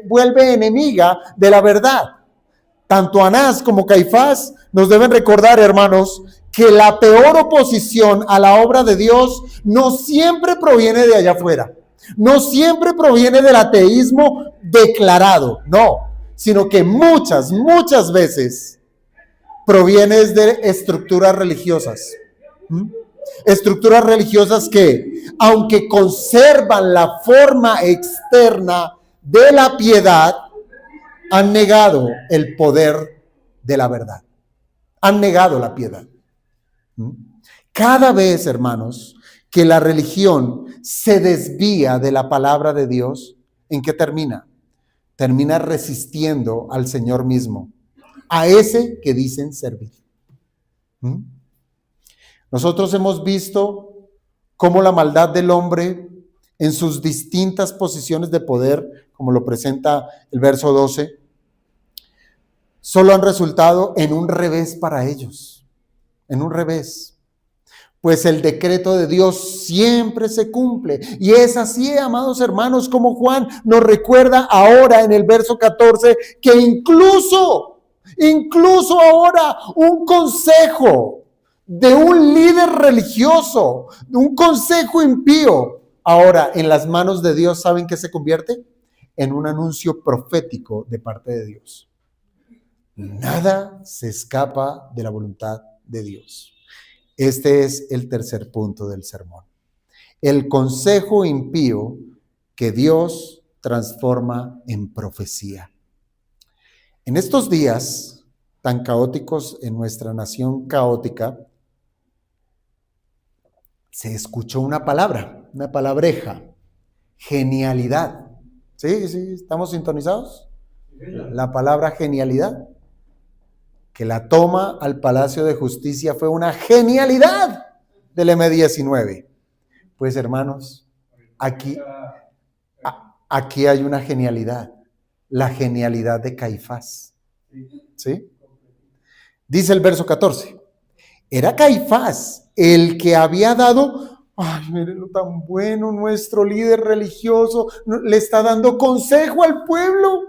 vuelve enemiga de la verdad. Tanto Anás como Caifás nos deben recordar, hermanos, que la peor oposición a la obra de Dios no siempre proviene de allá afuera, no siempre proviene del ateísmo declarado, no, sino que muchas veces proviene de estructuras religiosas. Estructuras religiosas que, aunque conservan la forma externa de la piedad, han negado el poder de la verdad. Han negado la piedad. Cada vez, hermanos, que la religión se desvía de la palabra de Dios, ¿en qué termina? Termina resistiendo al Señor mismo, a ese que dicen servir. Nosotros hemos visto cómo la maldad del hombre en sus distintas posiciones de poder, como lo presenta el verso 12, solo han resultado en un revés para ellos, en un revés. Pues el decreto de Dios siempre se cumple. Y es así, amados hermanos, como Juan nos recuerda ahora en el verso 14, que incluso ahora un consejo de un líder religioso, un consejo impío, ahora en las manos de Dios, ¿saben qué se convierte? en un anuncio profético de parte de Dios. Nada se escapa de la voluntad de Dios. Este es el tercer punto del sermón. El consejo impío que Dios transforma en profecía. En estos días tan caóticos en nuestra nación caótica, se escuchó una palabreja, genialidad. ¿Sí? ¿Estamos sintonizados? La palabra genialidad, que la toma al Palacio de Justicia fue una genialidad del M-19. Pues hermanos, aquí hay una genialidad, la genialidad de Caifás. ¿Sí? Dice el verso 14, era Caifás el que había dado, ay, mírenlo tan bueno, nuestro líder religioso le está dando consejo al pueblo.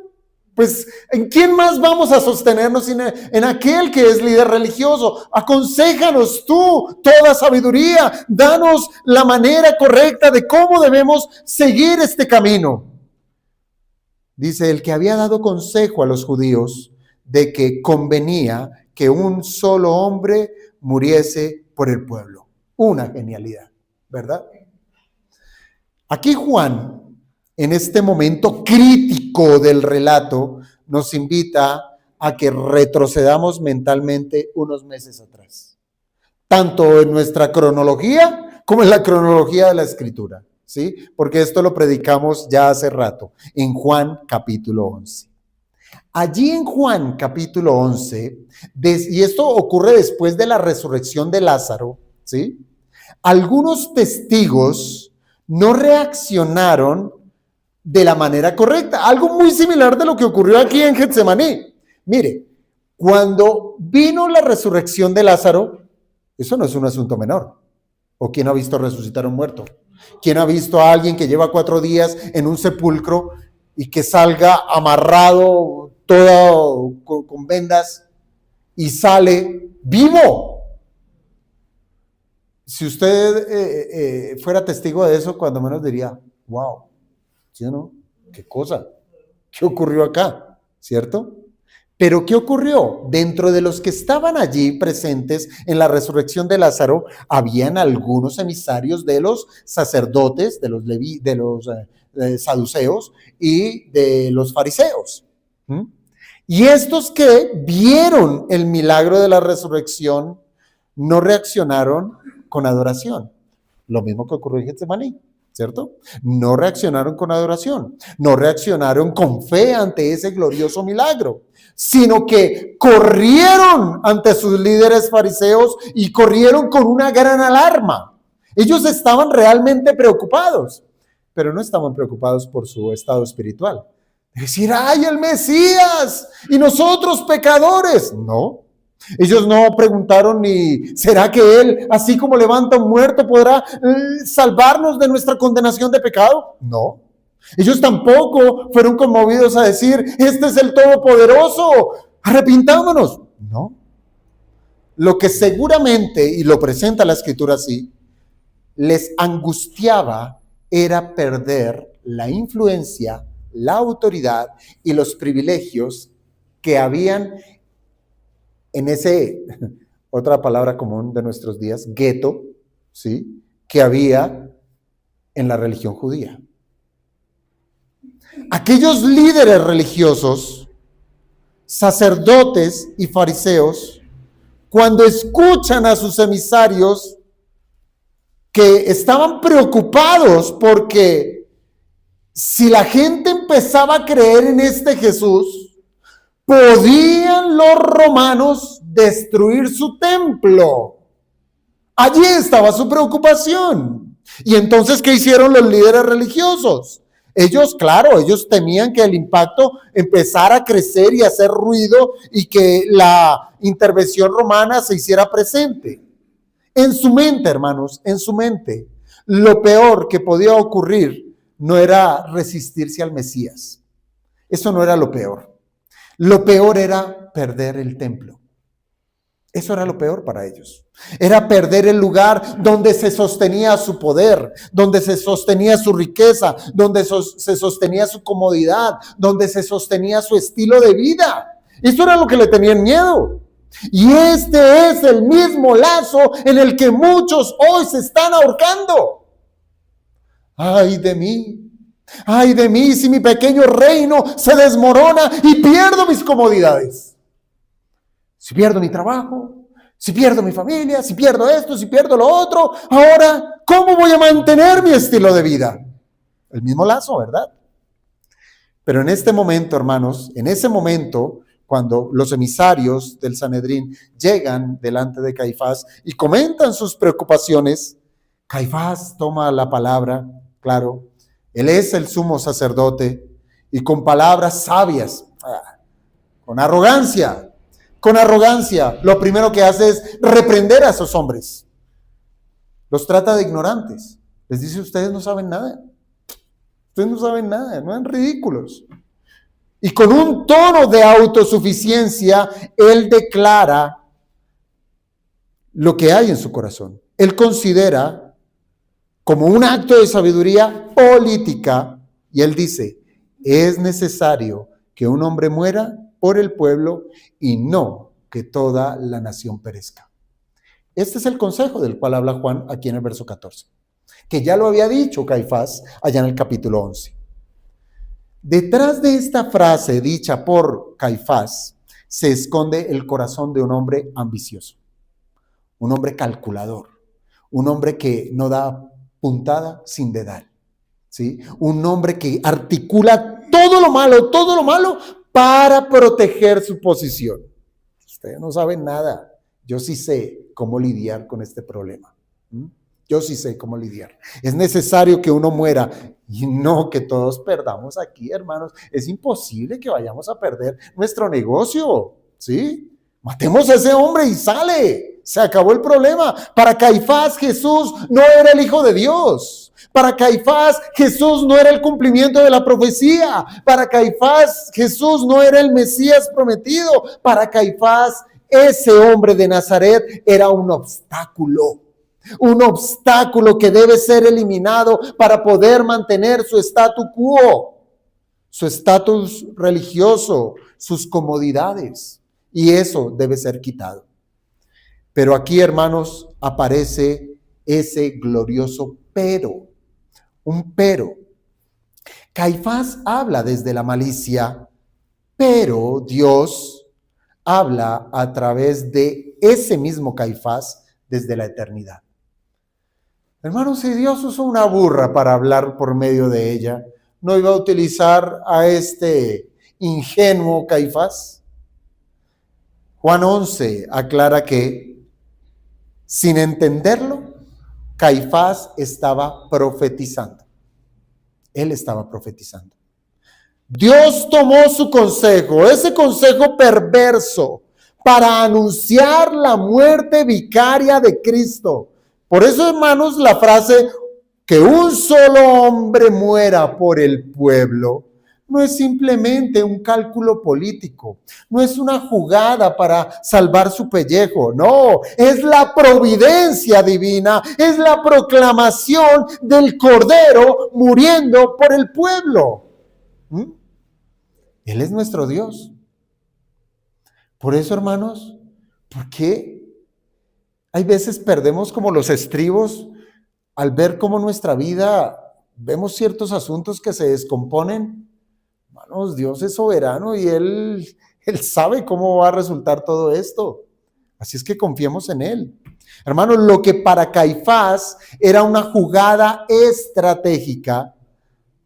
Pues, ¿en quién más vamos a sostenernos en aquel que es líder religioso? Aconséjanos tú toda sabiduría, danos la manera correcta de cómo debemos seguir este camino. Dice, el que había dado consejo a los judíos de que convenía que un solo hombre muriese por el pueblo. Una genialidad, ¿verdad? Aquí Juan, en este momento crítico del relato, nos invita a que retrocedamos mentalmente unos meses atrás, tanto en nuestra cronología como en la cronología de la Escritura, ¿sí? Porque esto lo predicamos ya hace rato, en Juan capítulo 11. Allí en Juan capítulo 11, y esto ocurre después de la resurrección de Lázaro, ¿sí? Algunos testigos no reaccionaron de la manera correcta. Algo muy similar de lo que ocurrió aquí en Getsemaní. Mire, cuando vino la resurrección de Lázaro, eso no es un asunto menor. ¿O quién ha visto resucitar a un muerto? ¿Quién ha visto a alguien que lleva 4 días en un sepulcro y que salga amarrado todo con vendas y sale vivo? Si usted fuera testigo de eso, cuando menos diría, wow, ¿sí o no? ¿Qué cosa? ¿Qué ocurrió acá? ¿Cierto? Pero ¿qué ocurrió? Dentro de los que estaban allí presentes en la resurrección de Lázaro, habían algunos emisarios de los sacerdotes, de los saduceos y de los fariseos. Y estos que vieron el milagro de la resurrección no reaccionaron con adoración. Lo mismo que ocurrió en Getsemaní, ¿cierto? No reaccionaron con adoración, no reaccionaron con fe ante ese glorioso milagro, sino que corrieron ante sus líderes fariseos y corrieron con una gran alarma. Ellos estaban realmente preocupados, pero no estaban preocupados por su estado espiritual. Es decir, ¡ay, el Mesías! Y nosotros pecadores. No. Ellos no preguntaron ni, ¿será que Él, así como levanta un muerto, podrá salvarnos de nuestra condenación de pecado? No. Ellos tampoco fueron conmovidos a decir, este es el Todopoderoso, arrepintámonos. No. Lo que seguramente, y lo presenta la Escritura así, les angustiaba era perder la influencia, la autoridad y los privilegios que habían en ese, otra palabra común de nuestros días, gueto, ¿sí? Que había en la religión judía. Aquellos líderes religiosos, sacerdotes y fariseos, cuando escuchan a sus emisarios que estaban preocupados porque si la gente empezaba a creer en este Jesús, podían los romanos destruir su templo. Allí estaba su preocupación. Y entonces, ¿qué hicieron los líderes religiosos? Ellos, claro, ellos temían que el impacto empezara a crecer y a hacer ruido y que la intervención romana se hiciera presente. En su mente, hermanos, en su mente, lo peor que podía ocurrir no era resistirse al Mesías. Eso no era lo peor. Lo peor era perder el templo. Eso era lo peor para ellos. Era perder el lugar donde se sostenía su poder, donde se sostenía su riqueza, donde se sostenía su comodidad, donde se sostenía su estilo de vida. Eso era lo que le tenían miedo. Y este es el mismo lazo en el que muchos hoy se están ahorcando. ¡Ay de mí! ¡Ay de mí si mi pequeño reino se desmorona y pierdo mis comodidades! Si pierdo mi trabajo, si pierdo mi familia, si pierdo esto, si pierdo lo otro, ahora, ¿cómo voy a mantener mi estilo de vida? El mismo lazo, ¿verdad? Pero en este momento, hermanos, en ese momento, cuando los emisarios del Sanedrín llegan delante de Caifás y comentan sus preocupaciones, Caifás toma la palabra, claro, él es el sumo sacerdote, y con palabras sabias, con arrogancia, lo primero que hace es reprender a esos hombres. Los trata de ignorantes. Les dice, ustedes no saben nada. Ustedes no saben nada, no eran ridículos. Y con un tono de autosuficiencia, él declara lo que hay en su corazón. Él considera como un acto de sabiduría política, y él dice, es necesario que un hombre muera por el pueblo y no que toda la nación perezca. Este es el consejo del cual habla Juan aquí en el verso 14, que ya lo había dicho Caifás allá en el capítulo 11. Detrás de esta frase dicha por Caifás se esconde el corazón de un hombre ambicioso, un hombre calculador, un hombre que no da puntada sin dedal, ¿sí? Un hombre que articula todo lo malo para proteger su posición. Ustedes no saben nada. Yo sí sé cómo lidiar con este problema. Yo sí sé cómo lidiar. Es necesario que uno muera y no que todos perdamos aquí, hermanos. Es imposible que vayamos a perder nuestro negocio, ¿sí? Matemos a ese hombre y sale. Se acabó el problema. Para Caifás, Jesús no era el Hijo de Dios. Para Caifás, Jesús no era el cumplimiento de la profecía. Para Caifás, Jesús no era el Mesías prometido. Para Caifás, ese hombre de Nazaret era un obstáculo que debe ser eliminado para poder mantener su statu quo, su estatus religioso, sus comodidades. Y eso debe ser quitado. Pero aquí, hermanos, aparece ese glorioso pero. Un pero. Caifás habla desde la malicia, pero Dios habla a través de ese mismo Caifás desde la eternidad. Hermanos, si Dios usó una burra para hablar por medio de ella, ¿no iba a utilizar a este ingenuo Caifás? Juan 11 aclara que, sin entenderlo, Caifás estaba profetizando. Él estaba profetizando. Dios tomó su consejo, ese consejo perverso, para anunciar la muerte vicaria de Cristo. Por eso, hermanos, la frase que un solo hombre muera por el pueblo no es simplemente un cálculo político, no es una jugada para salvar su pellejo, no, es la providencia divina, es la proclamación del Cordero muriendo por el pueblo. Él es nuestro Dios. Por eso, hermanos, ¿por qué hay veces perdemos como los estribos al ver cómo nuestra vida, vemos ciertos asuntos que se descomponen? Hermanos, Dios es soberano y Él sabe cómo va a resultar todo esto. Así es que confiemos en Él. Hermanos, lo que para Caifás era una jugada estratégica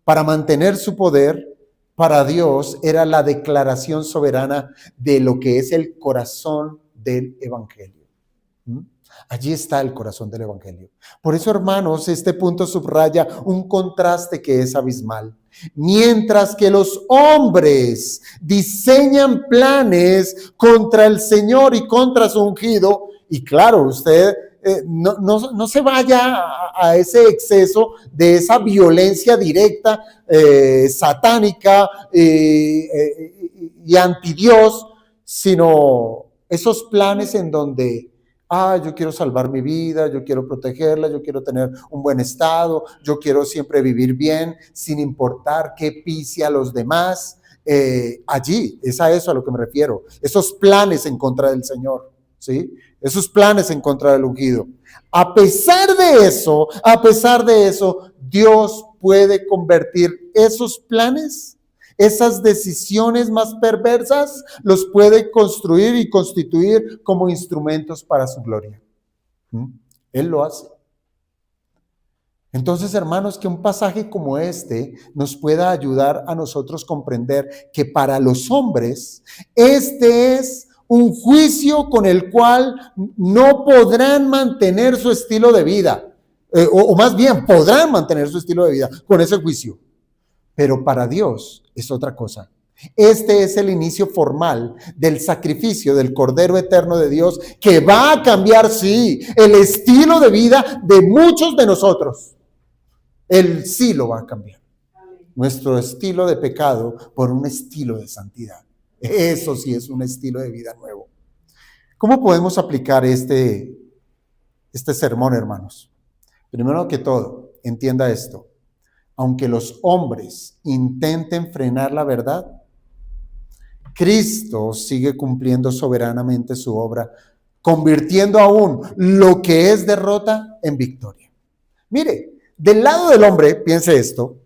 para mantener su poder, para Dios era la declaración soberana de lo que es el corazón del Evangelio. Allí está el corazón del Evangelio. Por eso, hermanos, este punto subraya un contraste que es abismal. Mientras que los hombres diseñan planes contra el Señor y contra su ungido, y claro, usted no se vaya a ese exceso de esa violencia directa, satánica y anti Dios, sino Esos planes en donde, yo quiero salvar mi vida, yo quiero protegerla, yo quiero tener un buen estado, yo quiero siempre vivir bien, sin importar qué pise a los demás. Allí, es a eso a lo que me refiero. Esos planes en contra del Señor, ¿sí? Esos planes en contra del ungido. A pesar de eso, Dios puede convertir esos planes, esas decisiones más perversas, los puede construir y constituir como instrumentos para su gloria. Él lo hace. Entonces, hermanos, que un pasaje como este nos pueda ayudar a nosotros comprender que para los hombres, este es un juicio con el cual no podrán mantener su estilo de vida, o más bien podrán mantener su estilo de vida con ese juicio. Pero para Dios es otra cosa. Este es el inicio formal del sacrificio del Cordero Eterno de Dios, que va a cambiar, sí, el estilo de vida de muchos de nosotros. Él sí lo va a cambiar. Nuestro estilo de pecado por un estilo de santidad. Eso sí es un estilo de vida nuevo. ¿Cómo podemos aplicar este sermón, hermanos? Primero que todo, entienda esto. Aunque los hombres intenten frenar la verdad, Cristo sigue cumpliendo soberanamente su obra, convirtiendo aún lo que es derrota en victoria. Mire, del lado del hombre, piense esto,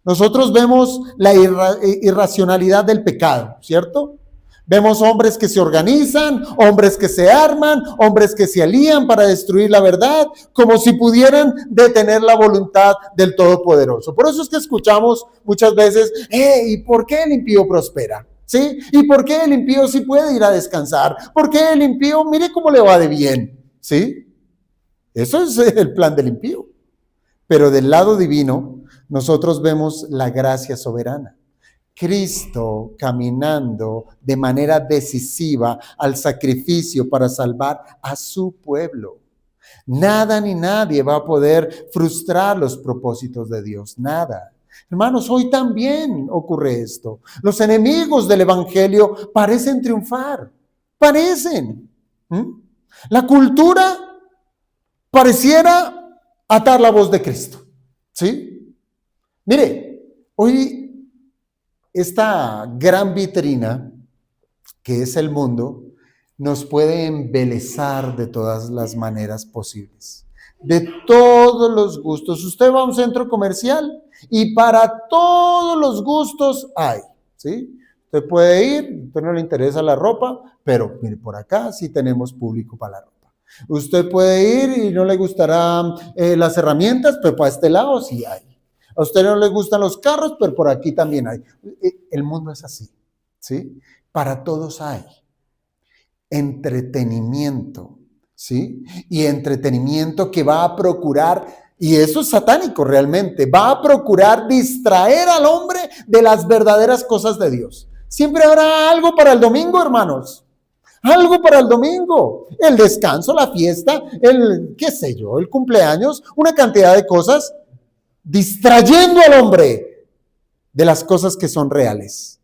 nosotros vemos la irracionalidad del pecado, ¿cierto? Vemos hombres que se organizan, hombres que se arman, hombres que se alían para destruir la verdad, como si pudieran detener la voluntad del Todopoderoso. Por eso es que escuchamos muchas veces, ¿y por qué el impío prospera? ¿Sí? ¿Y por qué el impío sí puede ir a descansar? ¿Por qué el impío, mire cómo le va de bien? ¿Sí? Eso es el plan del impío. Pero del lado divino, nosotros vemos la gracia soberana. Cristo caminando de manera decisiva al sacrificio para salvar a su pueblo. Nada ni nadie va a poder frustrar los propósitos de Dios, nada. Hermanos, hoy también ocurre esto. Los enemigos del evangelio parecen triunfar, parecen. La cultura pareciera atar la voz de Cristo, ¿sí? Mire, hoy esta gran vitrina que es el mundo nos puede embelezar de todas las maneras posibles, de todos los gustos. Usted va a un centro comercial y para todos los gustos hay, ¿sí? Usted puede ir, a usted no le interesa la ropa, pero mire, por acá sí tenemos público para la ropa. Usted puede ir y no le gustarán las herramientas, pero para este lado sí hay. A usted no le gustan los carros, pero por aquí también hay. El mundo es así, ¿sí? Para todos hay entretenimiento, ¿sí? Y entretenimiento que va a procurar, y eso es satánico realmente, va a procurar distraer al hombre de las verdaderas cosas de Dios. Siempre habrá algo para el domingo, hermanos. Algo para el domingo, el descanso, la fiesta, el cumpleaños, una cantidad de cosas, distrayendo al hombre de las cosas que son reales.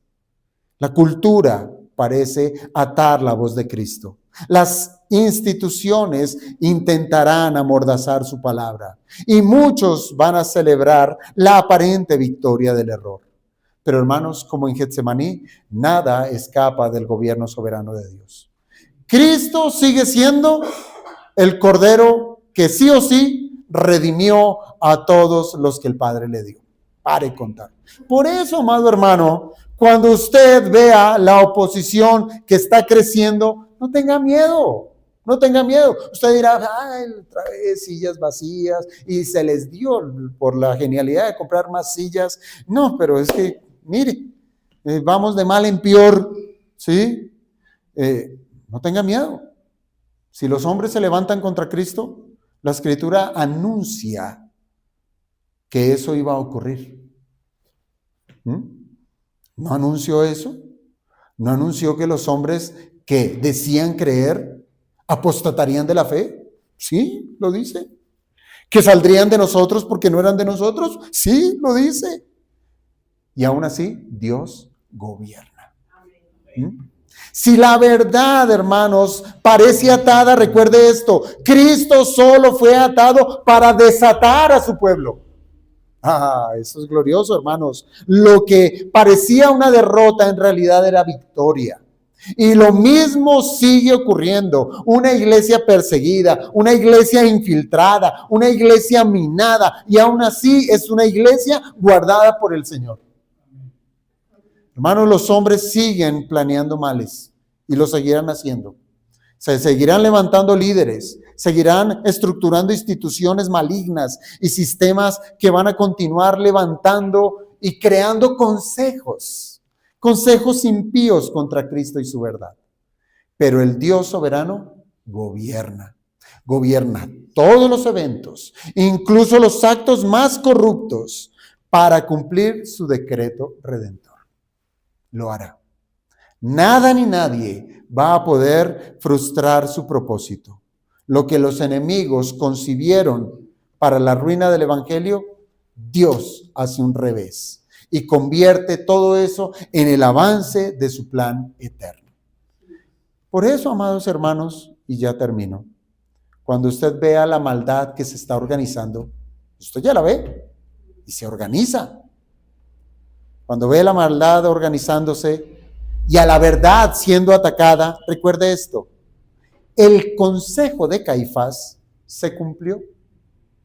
La cultura parece atar la voz de Cristo. Las instituciones intentarán amordazar su palabra y muchos van a celebrar la aparente victoria del error. Pero hermanos, como en Getsemaní, nada escapa del gobierno soberano de Dios. Cristo sigue siendo el Cordero que sí o sí redimió a todos los que el Padre le dio. Pare contar. Por eso, amado hermano, cuando usted vea la oposición que está creciendo, no tenga miedo. No tenga miedo. Usted dirá, otra vez sillas vacías y se les dio por la genialidad de comprar más sillas. No, pero es que, mire, vamos de mal en peor, ¿sí? No tenga miedo. Si los hombres se levantan contra Cristo, la Escritura anuncia que eso iba a ocurrir. ¿No anunció eso? ¿No anunció que los hombres que decían creer apostatarían de la fe? Sí, lo dice. ¿Que saldrían de nosotros porque no eran de nosotros? Sí, lo dice. Y aún así, Dios gobierna. Si la verdad, hermanos, parece atada, recuerde esto, Cristo solo fue atado para desatar a su pueblo. Eso es glorioso, hermanos. Lo que parecía una derrota en realidad era victoria. Y lo mismo sigue ocurriendo. Una iglesia perseguida, una iglesia infiltrada, una iglesia minada, y aún así es una iglesia guardada por el Señor. Hermanos, los hombres siguen planeando males y lo seguirán haciendo. Se seguirán levantando líderes, seguirán estructurando instituciones malignas y sistemas que van a continuar levantando y creando consejos impíos contra Cristo y su verdad. Pero el Dios soberano gobierna todos los eventos, incluso los actos más corruptos, para cumplir su decreto redentor. Lo hará. Nada ni nadie va a poder frustrar su propósito. Lo que los enemigos concibieron para la ruina del evangelio, Dios hace un revés y convierte todo eso en el avance de su plan eterno. Por eso, amados hermanos, y ya termino, cuando usted vea la maldad que se está organizando, usted ya la ve y se organiza. Cuando ve la maldad organizándose y a la verdad siendo atacada, recuerde esto, el consejo de Caifás se cumplió.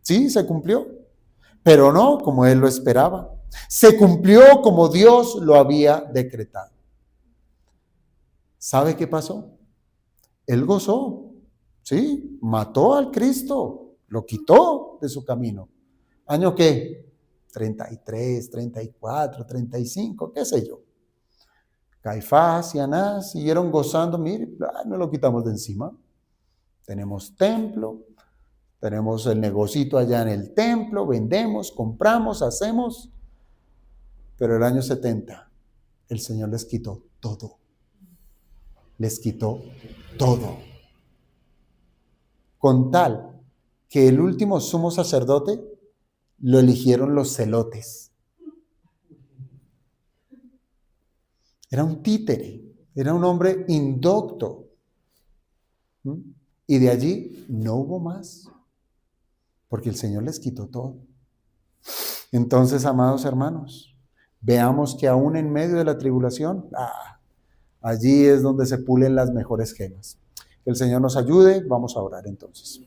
Sí, se cumplió, pero no como él lo esperaba. Se cumplió como Dios lo había decretado. ¿Sabe qué pasó? Él gozó, sí, mató al Cristo, lo quitó de su camino. ¿Año qué? 33, 34, 35, qué sé yo. Caifás y Anás siguieron gozando, mire, no lo quitamos de encima. Tenemos templo, tenemos el negocito allá en el templo, vendemos, compramos, hacemos. Pero el año 70, el Señor les quitó todo. Les quitó todo. Con tal que el último sumo sacerdote lo eligieron los celotes. Era un títere, era un hombre indocto. Y de allí no hubo más, porque el Señor les quitó todo. Entonces, amados hermanos, veamos que aún en medio de la tribulación, allí es donde se pulen las mejores gemas. Que el Señor nos ayude, vamos a orar entonces.